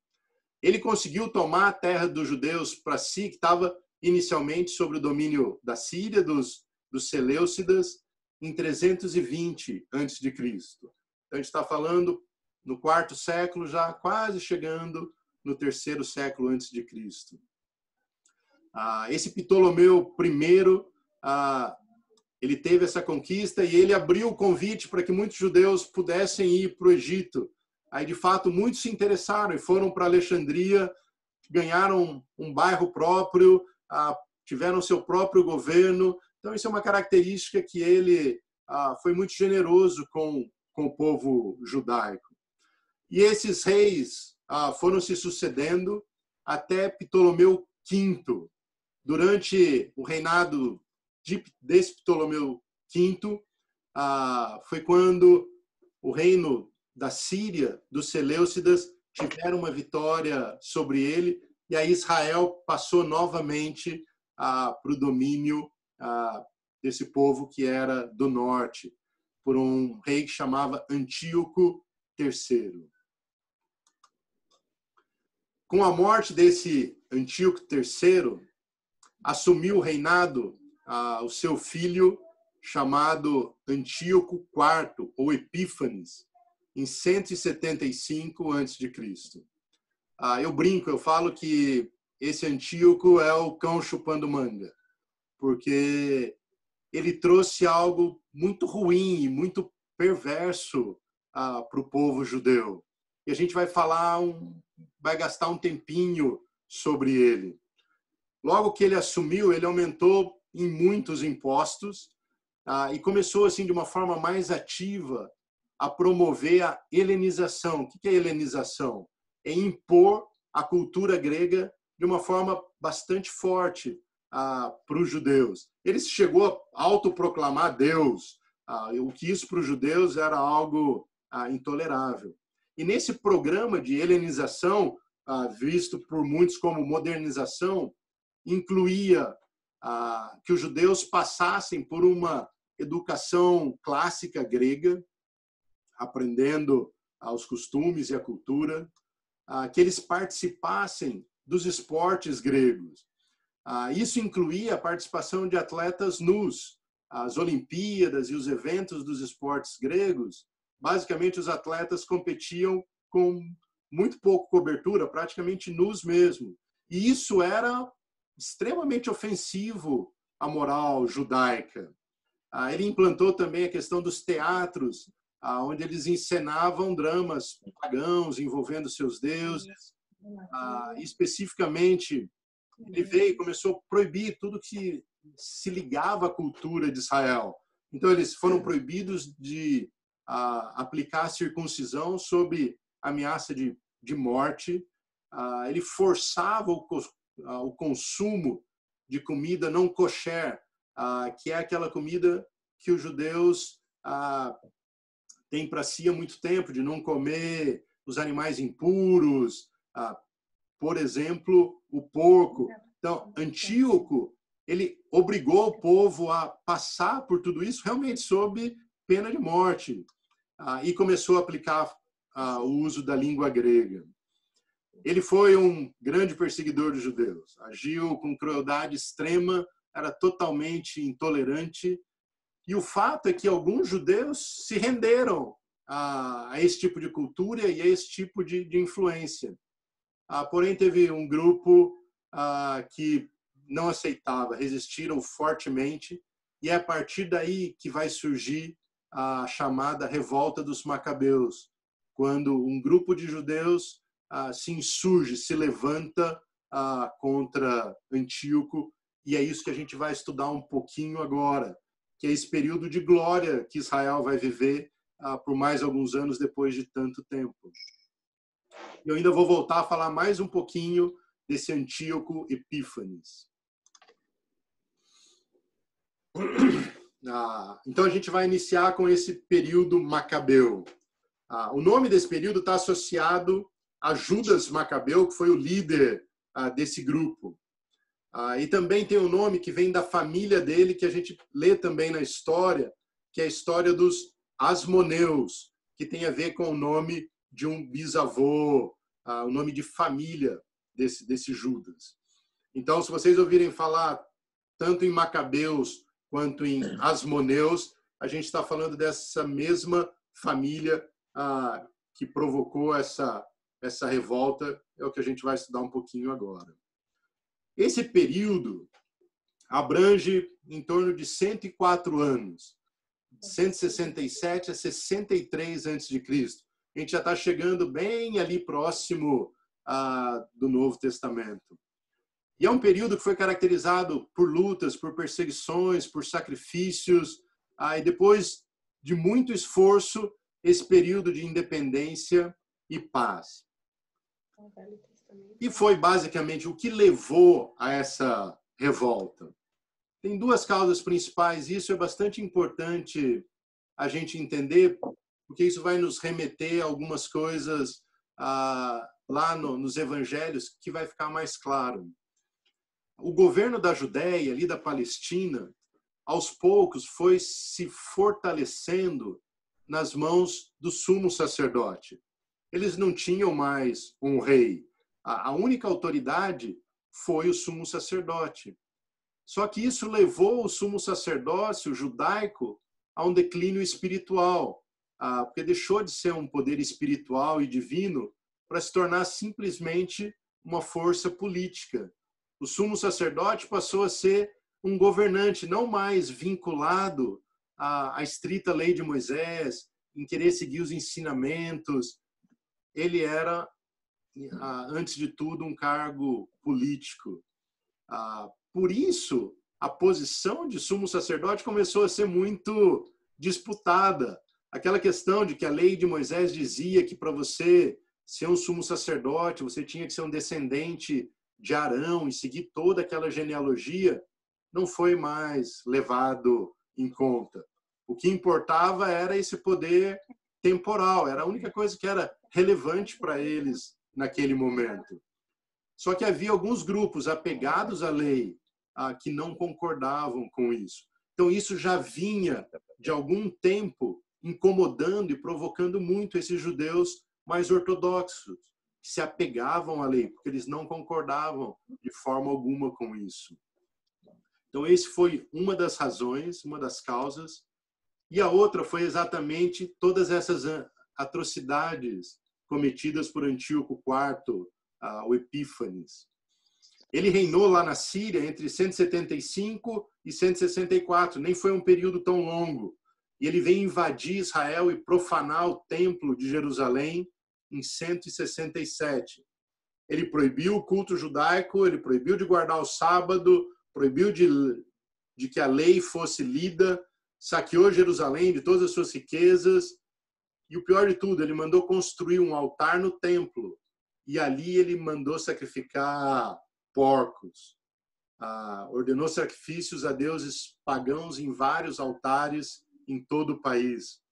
Ele conseguiu tomar a terra dos judeus para si, que estava inicialmente sob o domínio da Síria, dos Seleucidas, em 320 a.C. Então, a gente está falando no 4º século, já quase chegando no 3º século antes de Cristo. Esse Ptolomeu I, ele teve essa conquista e ele abriu o convite para que muitos judeus pudessem ir para o Egito. Aí, de fato, muitos se interessaram e foram para Alexandria, ganharam um bairro próprio, tiveram seu próprio governo. Então, isso é uma característica que ele foi muito generoso com o povo judaico. E esses reis foram se sucedendo até Ptolomeu V. Durante o reinado desse Ptolomeu V, foi quando o reino da Síria, dos Seleucidas, tiveram uma vitória sobre ele, e aí Israel passou novamente para o domínio desse povo que era do norte, por um rei que chamava Antíoco III. Com a morte desse Antíoco III, assumiu o reinado o seu filho chamado Antíoco IV, ou Epífanes, em 175 a.C. Eu brinco, eu falo que esse Antíoco é o cão chupando manga, porque ele trouxe algo muito ruim, muito perverso para o povo judeu. E a gente vai vai gastar um tempinho sobre ele. Logo que ele assumiu, ele aumentou em muitos impostos e começou assim de uma forma mais ativa a promover a helenização. O que é helenização? É impor a cultura grega de uma forma bastante forte para os judeus. Ele chegou a autoproclamar Deus, o que isso para os judeus era algo intolerável. E nesse programa de helenização, visto por muitos como modernização, incluía que os judeus passassem por uma educação clássica grega, aprendendo os costumes e a cultura, que eles participassem dos esportes gregos. Isso incluía a participação de atletas nus. As Olimpíadas e os eventos dos esportes gregos, basicamente os atletas competiam com muito pouco cobertura, praticamente nus mesmo. E isso era extremamente ofensivo à moral judaica. Ele implantou também a questão dos teatros, onde eles encenavam dramas pagãos envolvendo seus deuses. Especificamente, ele veio e começou a proibir tudo que se ligava à cultura de Israel. Então, eles foram proibidos de aplicar a circuncisão sob ameaça de morte. Ele forçava o consumo de comida não kosher, que é aquela comida que os judeus têm para si há muito tempo, de não comer os animais impuros, por exemplo, o porco. Então, Antíoco, ele obrigou o povo a passar por tudo isso realmente sob pena de morte, e começou a aplicar o uso da língua grega. Ele foi um grande perseguidor dos judeus, agiu com crueldade extrema, era totalmente intolerante, e o fato é que alguns judeus se renderam a esse tipo de cultura e a esse tipo de influência. Porém, teve um grupo que não aceitava, resistiram fortemente, e é a partir daí que vai surgir a chamada Revolta dos Macabeus, quando um grupo de judeus se insurge, se levanta contra Antíoco, e é isso que a gente vai estudar um pouquinho agora, que é esse período de glória que Israel vai viver por mais alguns anos depois de tanto tempo. Eu ainda vou voltar a falar mais um pouquinho desse Antíoco Epífanes. Então, a gente vai iniciar com esse período macabeu. O nome desse período está associado a Judas Macabeu, que foi o líder desse grupo. E também tem um nome que vem da família dele, que a gente lê também na história, que é a história dos Asmoneus, que tem a ver com o nome de um bisavô, o nome de família desse Judas. Então, se vocês ouvirem falar tanto em Macabeus quanto em Asmoneus, a gente está falando dessa mesma família que provocou essa revolta, é o que a gente vai estudar um pouquinho agora. Esse período abrange em torno de 104 anos, 167 a 63 a.C. A gente já está chegando bem ali próximo do Novo Testamento. E é um período que foi caracterizado por lutas, por perseguições, por sacrifícios, e depois de muito esforço, esse período de independência e paz. E foi basicamente o que levou a essa revolta. Tem duas causas principais, e isso é bastante importante a gente entender, porque isso vai nos remeter a algumas coisas lá nos evangelhos que vai ficar mais claro. O governo da Judéia, ali da Palestina, aos poucos foi se fortalecendo nas mãos do sumo sacerdote. Eles não tinham mais um rei. A única autoridade foi o sumo sacerdote. Só que isso levou o sumo sacerdócio judaico a um declínio espiritual, porque deixou de ser um poder espiritual e divino para se tornar simplesmente uma força política. O sumo sacerdote passou a ser um governante, não mais vinculado à estrita lei de Moisés, em querer seguir os ensinamentos. Ele era, antes de tudo, um cargo político. Por isso, a posição de sumo sacerdote começou a ser muito disputada. Aquela questão de que a lei de Moisés dizia que para você ser um sumo sacerdote, você tinha que ser um descendente de Arão e seguir toda aquela genealogia, não foi mais levado em conta. O que importava era esse poder temporal, era a única coisa que era relevante para eles naquele momento. Só que havia alguns grupos apegados à lei que não concordavam com isso. Então, isso já vinha de algum tempo incomodando e provocando muito esses judeus mais ortodoxos, que se apegavam à lei, porque eles não concordavam de forma alguma com isso. Então, esse foi uma das razões, uma das causas. E a outra foi exatamente todas essas atrocidades cometidas por Antíoco IV, o Epífanes. Ele reinou lá na Síria entre 175 e 164, nem foi um período tão longo. E ele veio invadir Israel e profanar o templo de Jerusalém em 167. Ele proibiu o culto judaico, ele proibiu de guardar o sábado, proibiu de que a lei fosse lida, saqueou Jerusalém de todas as suas riquezas. E o pior de tudo, ele mandou construir um altar no templo. E ali ele mandou sacrificar porcos. Ordenou sacrifícios a deuses pagãos em vários altares em todo o país.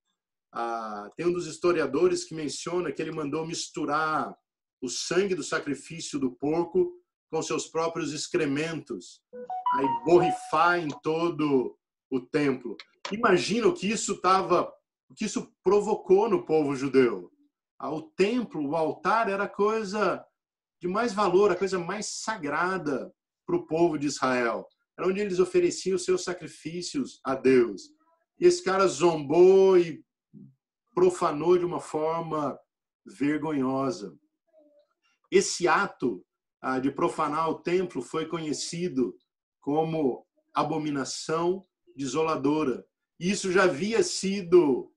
Tem um dos historiadores que menciona que ele mandou misturar o sangue do sacrifício do porco com seus próprios excrementos, aí borrifar em todo o templo. Imagina o que isso provocou no povo judeu. O templo, o altar, era a coisa de mais valor, a coisa mais sagrada para o povo de Israel. Era onde eles ofereciam os seus sacrifícios a Deus. E esse cara zombou e profanou de uma forma vergonhosa. Esse ato de profanar o templo foi conhecido como abominação desoladora. Isso já havia sido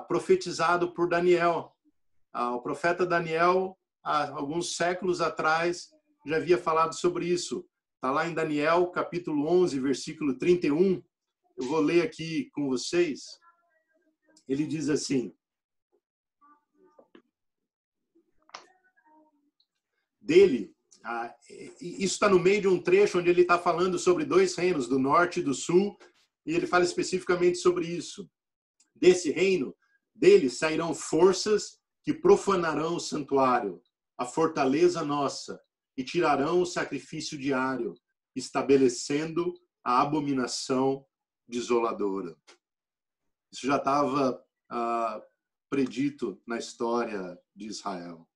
profetizado por Daniel. O profeta Daniel, há alguns séculos atrás, já havia falado sobre isso. Está lá em Daniel, capítulo 11, versículo 31. Eu vou ler aqui com vocês. Ele diz assim: dele, isso está no meio de um trecho onde ele está falando sobre dois reinos, do norte e do sul, e ele fala especificamente sobre isso. Desse reino, dele sairão forças que profanarão o santuário, a fortaleza nossa, e tirarão o sacrifício diário, estabelecendo a abominação desoladora. Isso já estava predito na história de Israel.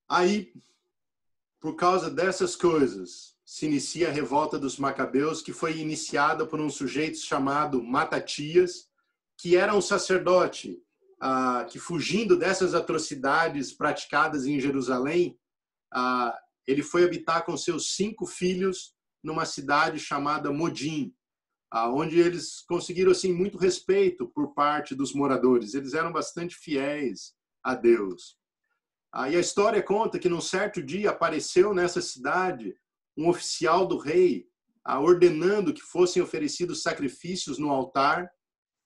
Aí, por causa dessas coisas, se inicia a revolta dos Macabeus, que foi iniciada por um sujeito chamado Matatias, que era um sacerdote, que fugindo dessas atrocidades praticadas em Jerusalém, ele foi habitar com seus 5 filhos numa cidade chamada Modim, onde eles conseguiram assim muito respeito por parte dos moradores. Eles eram bastante fiéis a Deus. E a história conta que num certo dia apareceu nessa cidade um oficial do rei, ordenando que fossem oferecidos sacrifícios no altar,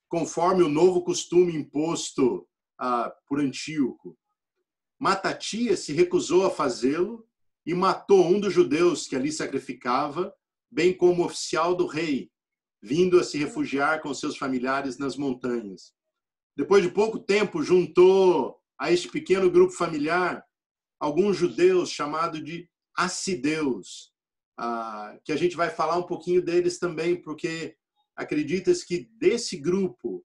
conforme o novo costume imposto por Antíoco. Matatias se recusou a fazê-lo e matou um dos judeus que ali sacrificava, bem como o oficial do rei, vindo a se refugiar com seus familiares nas montanhas. Depois de pouco tempo, juntou a este pequeno grupo familiar alguns judeus chamados de assideus, que a gente vai falar um pouquinho deles também, porque acredita-se que desse grupo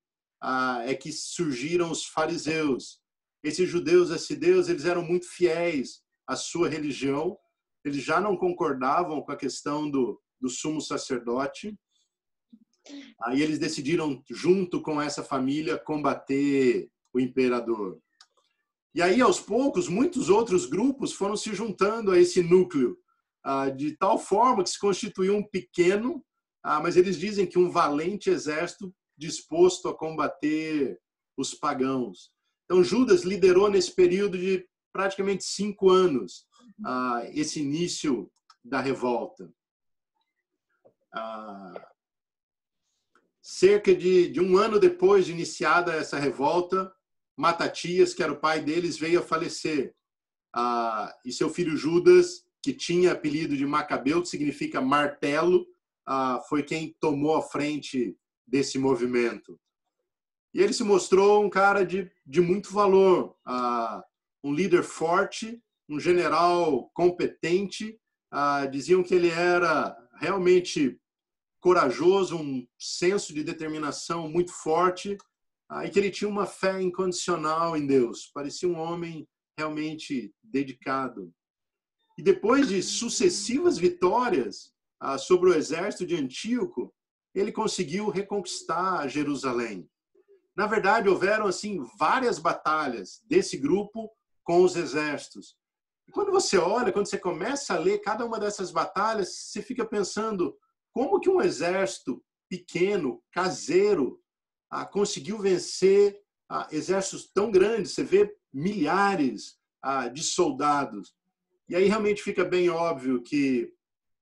é que surgiram os fariseus. Esses judeus assideus, eles eram muito fiéis à sua religião, eles já não concordavam com a questão do sumo sacerdote, aí eles decidiram, junto com essa família, combater o imperador. E aí, aos poucos, muitos outros grupos foram se juntando a esse núcleo, de tal forma que se constituiu um pequeno, mas eles dizem que um valente exército disposto a combater os pagãos. Então, Judas liderou nesse período de praticamente 5 anos esse início da revolta. Cerca de 1 ano depois de iniciada essa revolta, Matatias, que era o pai deles, veio a falecer. E seu filho Judas, que tinha apelido de Macabeu, que significa martelo, foi quem tomou a frente desse movimento. E ele se mostrou um cara de muito valor, um líder forte, um general competente. Diziam que ele era realmente corajoso, um senso de determinação muito forte, e que ele tinha uma fé incondicional em Deus. Parecia um homem realmente dedicado. E depois de sucessivas vitórias sobre o exército de Antíoco, ele conseguiu reconquistar Jerusalém. Na verdade, houveram assim várias batalhas desse grupo com os exércitos. E quando você olha, quando você começa a ler cada uma dessas batalhas, você fica pensando como que um exército pequeno, caseiro, conseguiu vencer exércitos tão grandes. Você vê milhares de soldados. E aí realmente fica bem óbvio que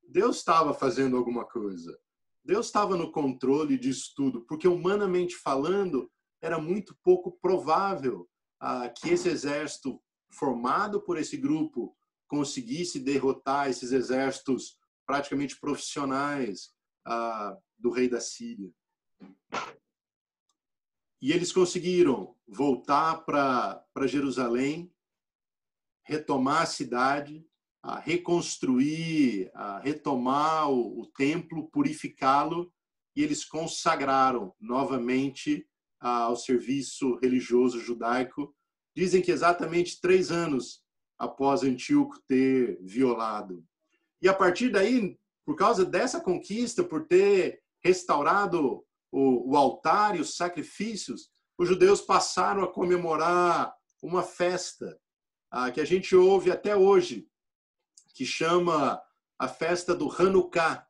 Deus estava fazendo alguma coisa. Deus estava no controle disso tudo, porque humanamente falando, era muito pouco provável que esse exército formado por esse grupo conseguisse derrotar esses exércitos praticamente profissionais do rei da Síria. E eles conseguiram voltar para Jerusalém, retomar a cidade, reconstruir, retomar o templo, purificá-lo, e eles consagraram novamente ao serviço religioso judaico. Dizem que exatamente 3 anos após Antíoco ter violado. E a partir daí, por causa dessa conquista, por ter restaurado o altar e os sacrifícios, os judeus passaram a comemorar uma festa que a gente ouve até hoje, que chama a festa do Hanukkah,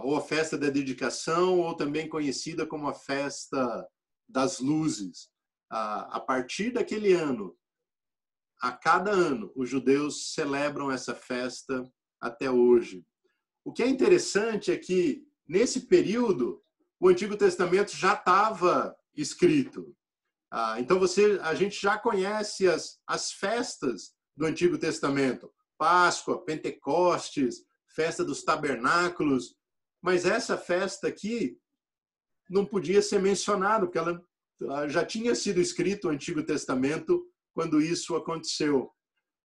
ou a festa da dedicação, ou também conhecida como a festa das luzes. A partir daquele ano, a cada ano, os judeus celebram essa festa até hoje. O que é interessante é que, nesse período, o Antigo Testamento já estava escrito. Então, a gente já conhece as festas do Antigo Testamento. Páscoa, Pentecostes, festa dos tabernáculos, mas essa festa aqui não podia ser mencionada, porque ela já tinha sido escrito o Antigo Testamento quando isso aconteceu.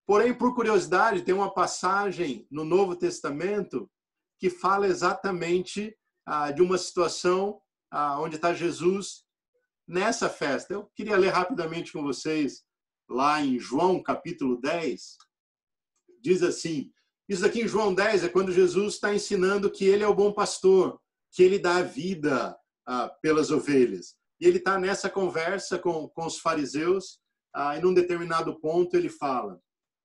Porém, por curiosidade, tem uma passagem no Novo Testamento que fala exatamente de uma situação onde está Jesus nessa festa. Eu queria ler rapidamente com vocês lá em João, capítulo 10. Diz assim, isso aqui em João 10 é quando Jesus está ensinando que ele é o bom pastor, que ele dá a vida pelas ovelhas. E ele está nessa conversa com os fariseus, e num determinado ponto ele fala,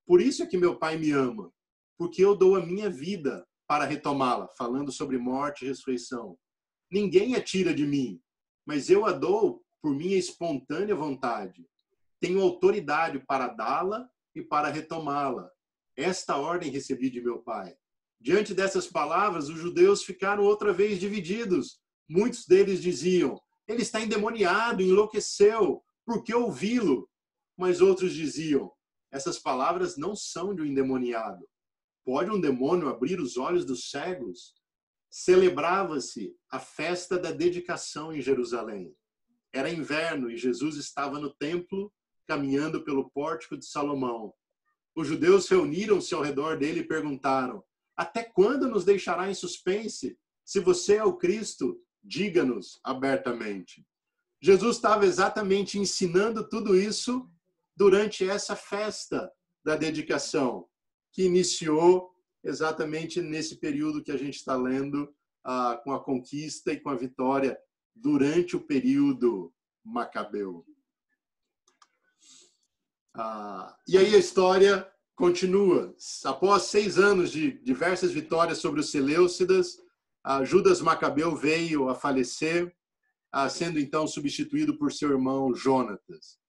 por isso é que meu Pai me ama, porque eu dou a minha vida para retomá-la, falando sobre morte e ressurreição. Ninguém a tira de mim, mas eu a dou por minha espontânea vontade. Tenho autoridade para dá-la e para retomá-la. Esta ordem recebi de meu Pai. Diante dessas palavras, os judeus ficaram outra vez divididos. Muitos deles diziam, ele está endemoniado, enlouqueceu, por que ouvi-lo? Mas outros diziam, essas palavras não são de um endemoniado. Pode um demônio abrir os olhos dos cegos? Celebrava-se a festa da dedicação em Jerusalém. Era inverno e Jesus estava no templo, caminhando pelo pórtico de Salomão. Os judeus reuniram-se ao redor dele e perguntaram, até quando nos deixará em suspense? Se você é o Cristo, diga-nos abertamente. Jesus estava exatamente ensinando tudo isso durante essa festa da dedicação, que iniciou exatamente nesse período que a gente está lendo, com a conquista e com a vitória durante o período macabeu. E aí a história continua. Após 6 anos de diversas vitórias sobre os Seleucidas, Judas Macabeu veio a falecer, sendo então substituído por seu irmão Jonatas.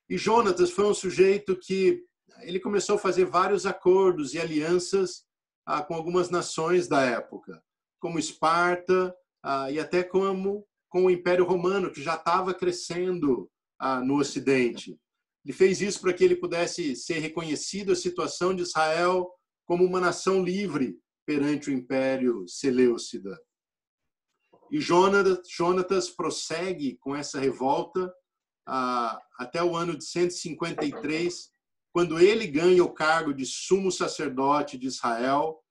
E Jonatas foi um sujeito que ele começou a fazer vários acordos e alianças com algumas nações da época, como Esparta e até com o Império Romano, que já estava crescendo no Ocidente. Ele fez isso para que ele pudesse ser reconhecido a situação de Israel como uma nação livre perante o Império Seleucida. E Jonatas prossegue com essa revolta até o ano de 153, quando ele ganha o cargo de sumo sacerdote de Israel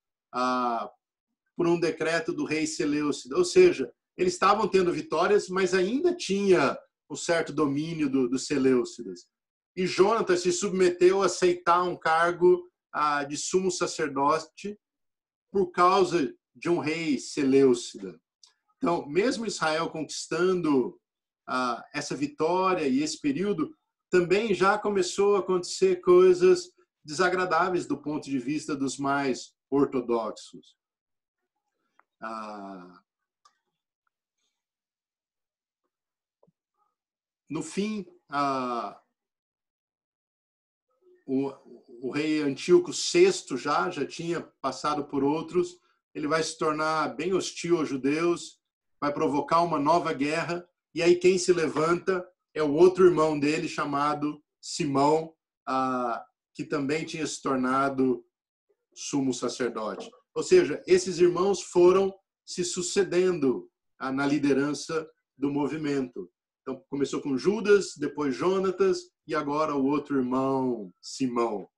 por um decreto do rei Seleucida. Ou seja, eles estavam tendo vitórias, mas ainda tinha um certo domínio dos Seleucidas. E Jonatas se submeteu a aceitar um cargo de sumo sacerdote por causa de um rei Seleucida. Então, mesmo Israel conquistando essa vitória e esse período, também já começou a acontecer coisas desagradáveis do ponto de vista dos mais ortodoxos. No fim, o rei Antíoco VI já tinha passado por outros, ele vai se tornar bem hostil aos judeus, vai provocar uma nova guerra, e aí quem se levanta é o outro irmão dele, chamado Simão, que também tinha se tornado sumo sacerdote. Ou seja, esses irmãos foram se sucedendo na liderança do movimento. Então, começou com Judas, depois Jonatas e agora o outro irmão, Simão.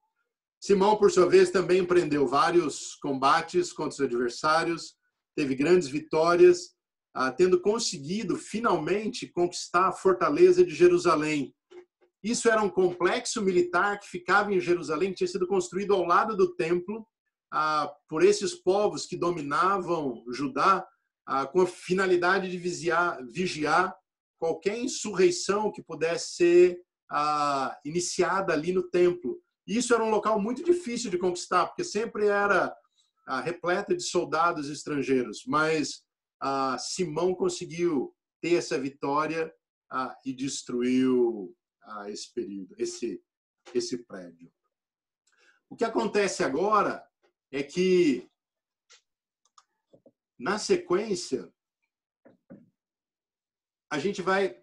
Simão, por sua vez, também empreendeu vários combates contra os adversários, teve grandes vitórias, tendo conseguido finalmente conquistar a fortaleza de Jerusalém. Isso era um complexo militar que ficava em Jerusalém, que tinha sido construído ao lado do templo por esses povos que dominavam Judá, com a finalidade de vigiar qualquer insurreição que pudesse ser iniciada ali no templo. E isso era um local muito difícil de conquistar, porque sempre era repleta de soldados estrangeiros. Mas Simão conseguiu ter essa vitória e destruiu esse período, esse prédio. O que acontece agora é que, na sequência, a gente vai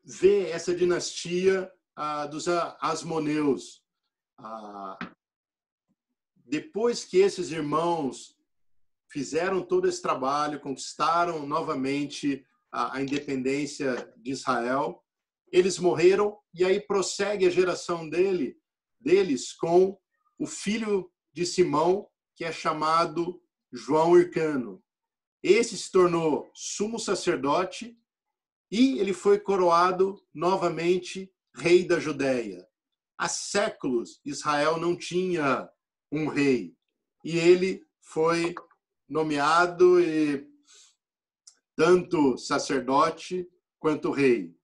ver essa dinastia dos Asmoneus. Depois que esses irmãos fizeram todo esse trabalho, conquistaram novamente a independência de Israel. Eles morreram e aí prossegue a geração deles com o filho de Simão, que é chamado João Hircano. Esse se tornou sumo sacerdote e ele foi coroado novamente rei da Judéia. Há séculos Israel não tinha um rei e ele foi nomeado e tanto sacerdote quanto rei.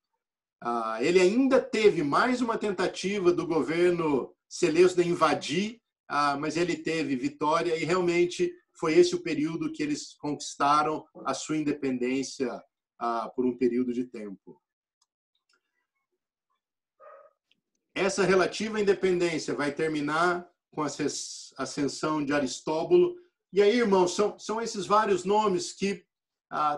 Ele ainda teve mais uma tentativa do governo Seleucida invadir, mas ele teve vitória e realmente foi esse o período que eles conquistaram a sua independência por um período de tempo. Essa relativa independência vai terminar com a ascensão de Aristóbulo. E aí, irmãos, são esses vários nomes que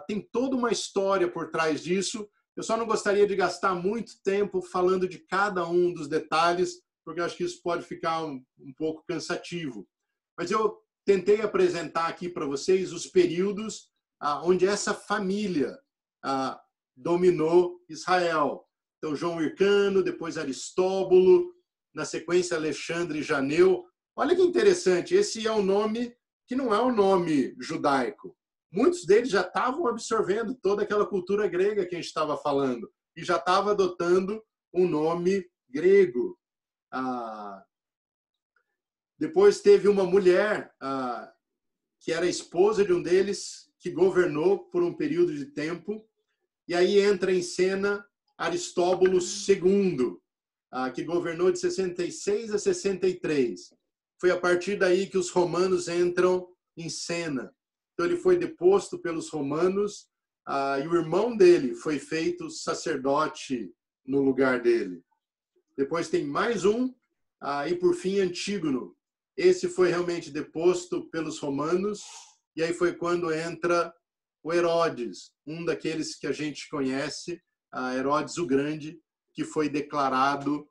tem toda uma história por trás disso. Eu só não gostaria de gastar muito tempo falando de cada um dos detalhes, porque eu acho que isso pode ficar um pouco cansativo. Mas eu tentei apresentar aqui para vocês os períodos onde essa família dominou Israel. Então, João Hircano, depois Aristóbulo, na sequência Alexandre e Janeu. Olha que interessante, esse é um nome que não é um nome judaico. Muitos deles já estavam absorvendo toda aquela cultura grega que a gente estava falando e já estavam adotando um nome grego. Depois teve uma mulher que era esposa de um deles, que governou por um período de tempo. E aí entra em cena Aristóbulo II, que governou de 66 a 63. Foi a partir daí que os romanos entram em cena. Então ele foi deposto pelos romanos e o irmão dele foi feito sacerdote no lugar dele. Depois tem mais um, e por fim Antígono. Esse foi realmente deposto pelos romanos e aí foi quando entra o Herodes, um daqueles que a gente conhece, Herodes o Grande, que foi declarado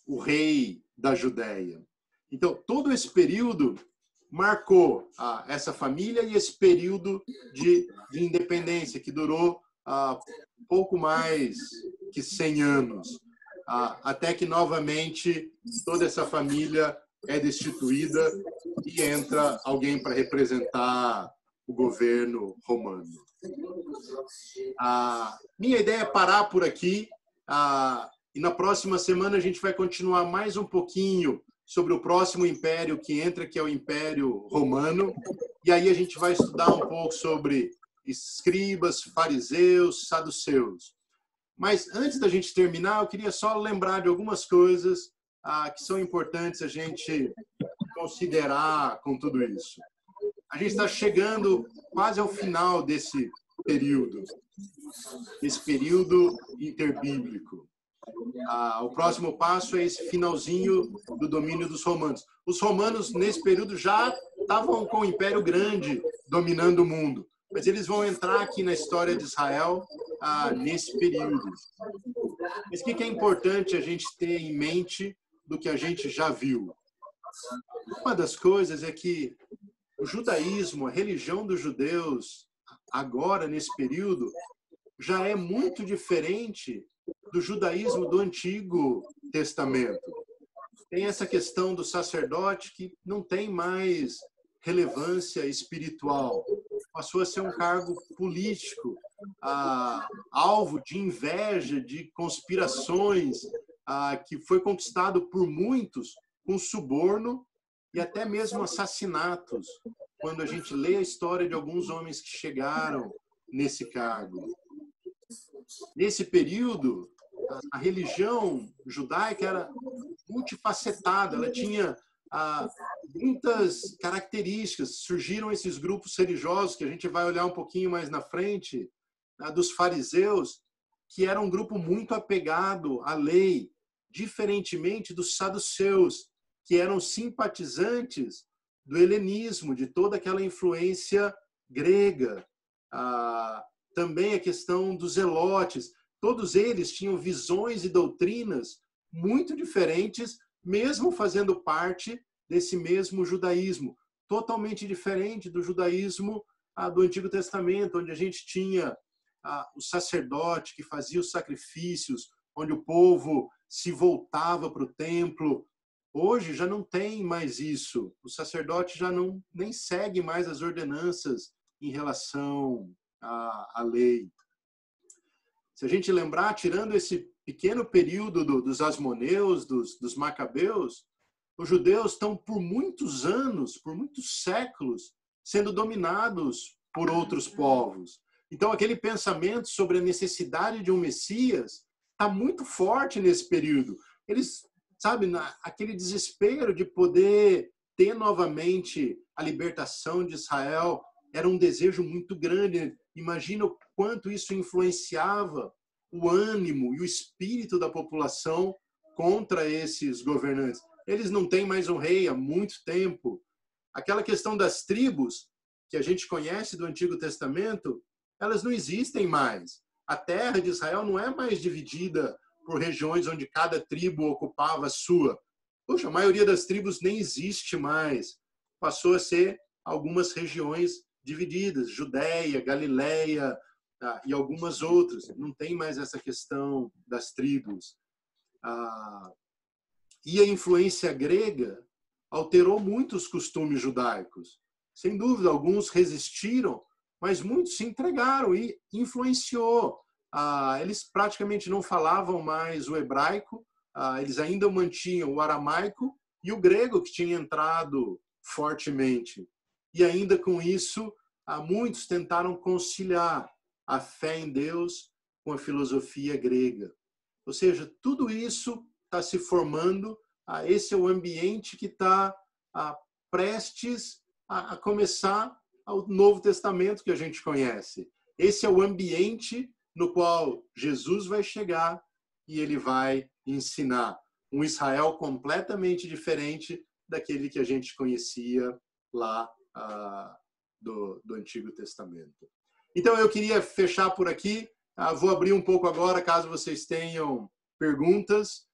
o rei da Judéia. Então, todo esse período marcou essa família e esse período de independência, que durou pouco mais que 100 anos, até que, novamente, toda essa família é destituída e entra alguém para representar o governo romano. Minha ideia é parar por aqui e na próxima semana a gente vai continuar mais um pouquinho sobre o próximo império que entra, que é o Império Romano, e aí a gente vai estudar um pouco sobre escribas, fariseus, saduceus. Mas antes da gente terminar, eu queria só lembrar de algumas coisas que são importantes a gente considerar com tudo isso. A gente está chegando quase ao final desse período interbíblico. O próximo passo é esse finalzinho do domínio dos romanos. Os romanos, nesse período, já estavam com o Império Grande dominando o mundo, mas eles vão entrar aqui na história de Israel nesse período. Mas o que é importante a gente ter em mente do que a gente já viu? Uma das coisas é que o judaísmo, a religião dos judeus, agora, nesse período, já é muito diferente do judaísmo do Antigo Testamento. Tem essa questão do sacerdote que não tem mais relevância espiritual. Passou a ser um cargo político, alvo de inveja, de conspirações, que foi conquistado por muitos com suborno e até mesmo assassinatos, quando a gente lê a história de alguns homens que chegaram nesse cargo. Nesse período, a religião judaica era multifacetada, ela tinha muitas características. Surgiram esses grupos religiosos, que a gente vai olhar um pouquinho mais na frente, dos fariseus, que era um grupo muito apegado à lei, diferentemente dos saduceus, que eram simpatizantes do helenismo, de toda aquela influência grega. Também a questão dos zelotes. Todos eles tinham visões e doutrinas muito diferentes, mesmo fazendo parte desse mesmo judaísmo. totalmente diferente do judaísmo do Antigo Testamento, onde a gente tinha o sacerdote que fazia os sacrifícios, onde o povo se voltava para o templo. Hoje já não tem mais isso. O sacerdote já nem segue mais as ordenanças em relação à lei. Se a gente lembrar, tirando esse pequeno período dos Asmoneus, dos Macabeus, os judeus estão por muitos anos, por muitos séculos, sendo dominados por outros povos. Então, aquele pensamento sobre a necessidade de um Messias está muito forte nesse período. Eles, sabe, aquele desespero de poder ter novamente a libertação de Israel era um desejo muito grande. Imagina o quanto isso influenciava o ânimo e o espírito da população contra esses governantes. Eles não têm mais um rei há muito tempo. Aquela questão das tribos, que a gente conhece do Antigo Testamento, elas não existem mais. A terra de Israel não é mais dividida por regiões onde cada tribo ocupava a sua. Poxa, a maioria das tribos nem existe mais. Passou a ser algumas regiões divididas, Judéia, Galileia e algumas outras. Não tem mais essa questão das tribos. E a influência grega alterou muito os costumes judaicos. Sem dúvida, alguns resistiram, mas muitos se entregaram e influenciou. Eles praticamente não falavam mais o hebraico, eles ainda mantinham o aramaico e o grego, que tinha entrado fortemente. E ainda com isso, muitos tentaram conciliar a fé em Deus com a filosofia grega. Ou seja, tudo isso está se formando, esse é o ambiente que está prestes a começar o Novo Testamento que a gente conhece. Esse é o ambiente no qual Jesus vai chegar e ele vai ensinar um Israel completamente diferente daquele que a gente conhecia lá do Antigo Testamento. Então, eu queria fechar por aqui. Vou abrir um pouco agora, caso vocês tenham perguntas.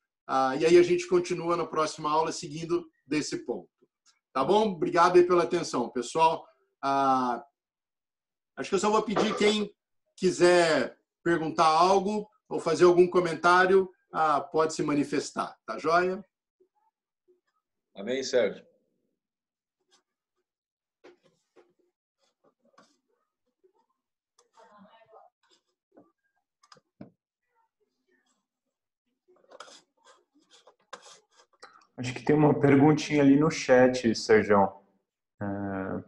E aí a gente continua na próxima aula seguindo desse ponto. Tá bom? Obrigado aí pela atenção, pessoal. Acho que eu só vou pedir quem quiser perguntar algo ou fazer algum comentário, pode se manifestar. Tá joia? Amém, Sérgio. Acho que tem uma perguntinha ali no chat, Sérgio,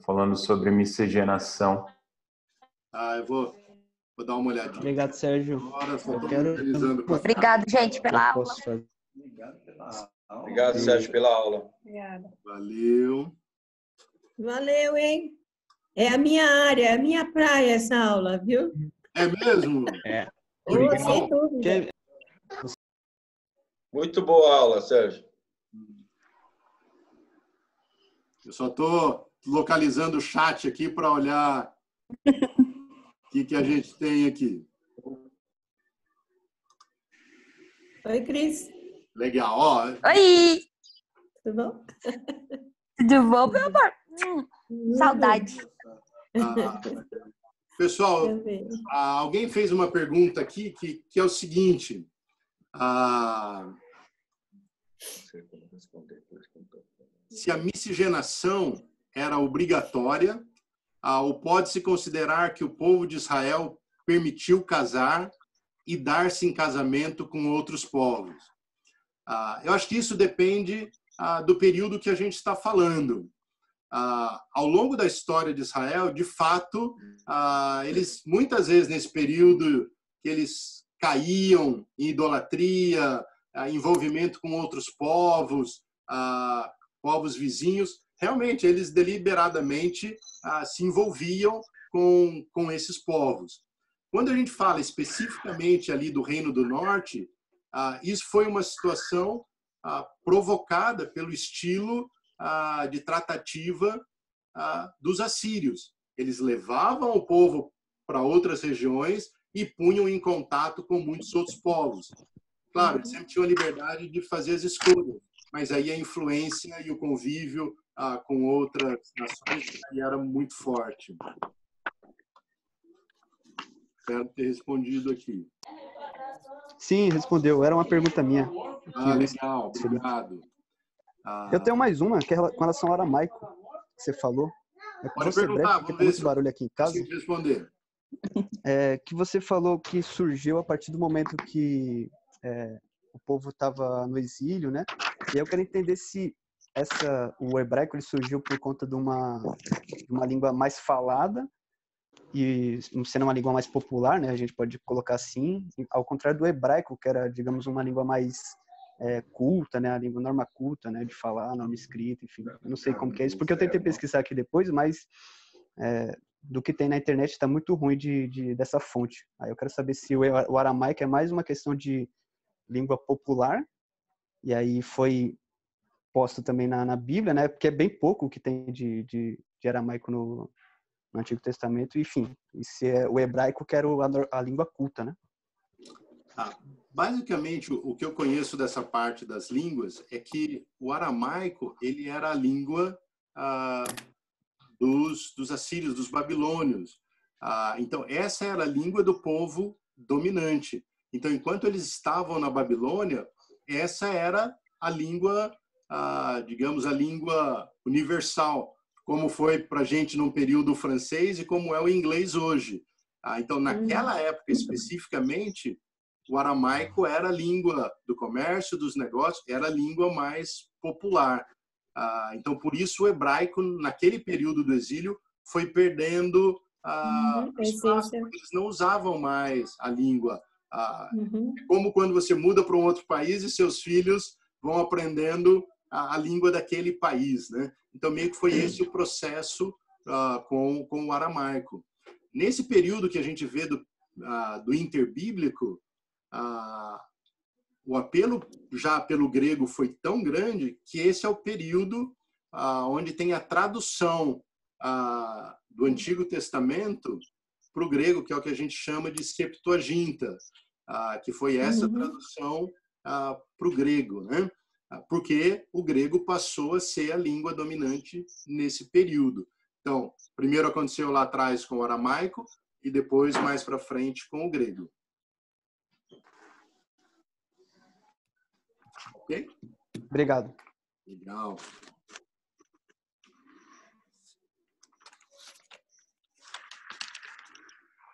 falando sobre miscigenação. Eu vou dar uma olhadinha. Obrigado, Sérgio. Obrigado, gente, pela aula. Obrigado, Sérgio, pela aula. Obrigada. Valeu. Valeu, hein? É a minha área, é a minha praia essa aula, viu? É mesmo? É. Sem dúvida. Muito boa aula, Sérgio. Eu só estou localizando o chat aqui para olhar o que a gente tem aqui. Oi, Cris. Legal. Ó, Oi! Tudo bom? Tudo bom, meu amor? Saudade. Pessoal, Também. alguém fez uma pergunta aqui que é o seguinte. Se a miscigenação era obrigatória, ou pode-se considerar que o povo de Israel permitiu casar e dar-se em casamento com outros povos? Eu acho que isso depende do período que a gente está falando. Ao longo da história de Israel, de fato, eles muitas vezes nesse período que eles caíam em idolatria, envolvimento com outros povos, povos vizinhos, realmente eles deliberadamente se envolviam com esses povos. Quando a gente fala especificamente ali do Reino do Norte, isso foi uma situação provocada pelo estilo de tratativa dos assírios. Eles levavam o povo para outras regiões e punham em contato com muitos outros povos. Claro, eles sempre tinham a liberdade de fazer as escolhas, mas aí a influência e o convívio com outras nações, e era muito forte. Espero ter respondido aqui. Sim, respondeu. Era uma pergunta minha. Legal, obrigado. Eu tenho mais uma, que é com relação ao aramaico, que você falou. Pode ser perguntar, breve, porque tem muito barulho aqui em casa. Consigo responder. Que você falou que surgiu a partir do momento que o povo estava no exílio, né? E eu quero entender se o hebraico ele surgiu por conta de uma língua mais falada e sendo uma língua mais popular, né? A gente pode colocar assim, ao contrário do hebraico, que era, digamos, uma língua mais culta, né? A língua norma culta, né? De falar, norma escrita, enfim. Eu não sei como que é isso, porque eu tentei pesquisar aqui depois, mas do que tem na internet está muito ruim dessa fonte. Aí eu quero saber se o aramaico é mais uma questão de língua popular, e aí foi posto também na Bíblia, né? Porque é bem pouco o que tem de aramaico no Antigo Testamento, enfim. E se é o hebraico, que era a língua culta, né? Basicamente, o que eu conheço dessa parte das línguas é que o aramaico ele era a língua dos assírios, dos babilônios. Então, essa era a língua do povo dominante. Então, enquanto eles estavam na Babilônia, essa era a língua, digamos, a língua universal, como foi para a gente num período francês e como é o inglês hoje. Então, naquela época especificamente, o aramaico era a língua do comércio, dos negócios, era a língua mais popular. Então, por isso, o hebraico, naquele período do exílio, foi perdendo espaço, porque eles não usavam mais a língua. Como quando você muda para um outro país e seus filhos vão aprendendo a língua daquele país, né? Então, meio que foi esse o processo com o aramaico. Nesse período que a gente vê do interbíblico, o apelo já pelo grego foi tão grande que esse é o período onde tem a tradução do Antigo Testamento para o grego, que é o que a gente chama de Septuaginta, que foi essa tradução para o grego, né? Porque o grego passou a ser a língua dominante nesse período. Então, primeiro aconteceu lá atrás com o aramaico e depois, mais para frente, com o grego. Ok? Obrigado. Legal.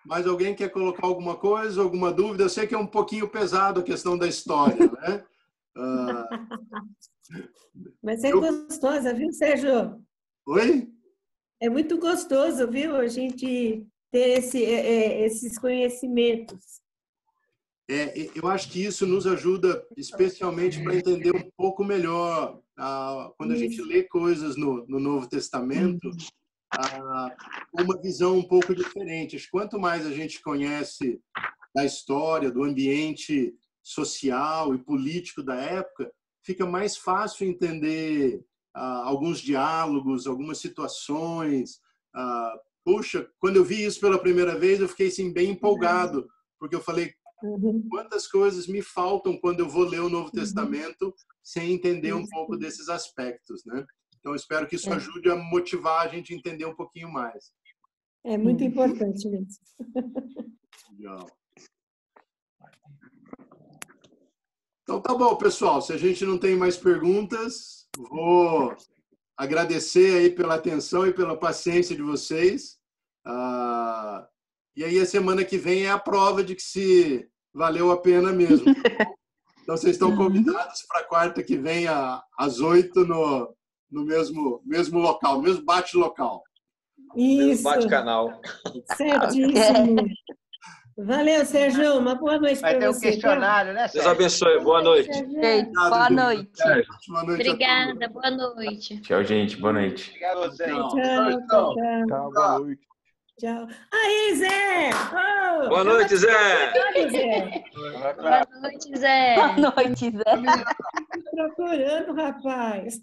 Mais alguém quer colocar alguma coisa, alguma dúvida? Eu sei que é um pouquinho pesado a questão da história, né? Mas é gostosa, viu, Sérgio? Oi? É muito gostoso, viu, a gente ter esses conhecimentos. Eu acho que isso nos ajuda especialmente para entender um pouco melhor quando a gente lê coisas no Novo Testamento, uma visão um pouco diferente. Quanto mais a gente conhece da história, do ambiente social e político da época, fica mais fácil entender alguns diálogos, algumas situações. Puxa, quando eu vi isso pela primeira vez, eu fiquei assim, bem empolgado, porque eu falei, quantas coisas me faltam quando eu vou ler o Novo Testamento sem entender um pouco desses aspectos, né? Então, espero que isso ajude a motivar a gente a entender um pouquinho mais. É muito importante mesmo. Legal. Então, tá bom, pessoal. Se a gente não tem mais perguntas, vou agradecer aí pela atenção e pela paciência de vocês. E aí, a semana que vem é a prova de que se valeu a pena mesmo. Então, vocês estão convidados para quarta que vem, às 8, no mesmo local, no mesmo bate-local. Isso. Bate-canal. Certíssimo. Valeu, Sérgio. Uma boa noite para você. Vai ter um questionário, né, Deus Sérgio? abençoe. Boa noite. Gente, boa noite. Boa noite. Obrigada, boa noite. Tchau, gente. Boa noite. Obrigado, Zé. Tchau. Tchau, boa noite. Tchau. Aí, Zé! Oh, Boa noite, Zé. Olha, Zé. Boa noite, Zé. Boa noite, Zé. Procurando, rapaz.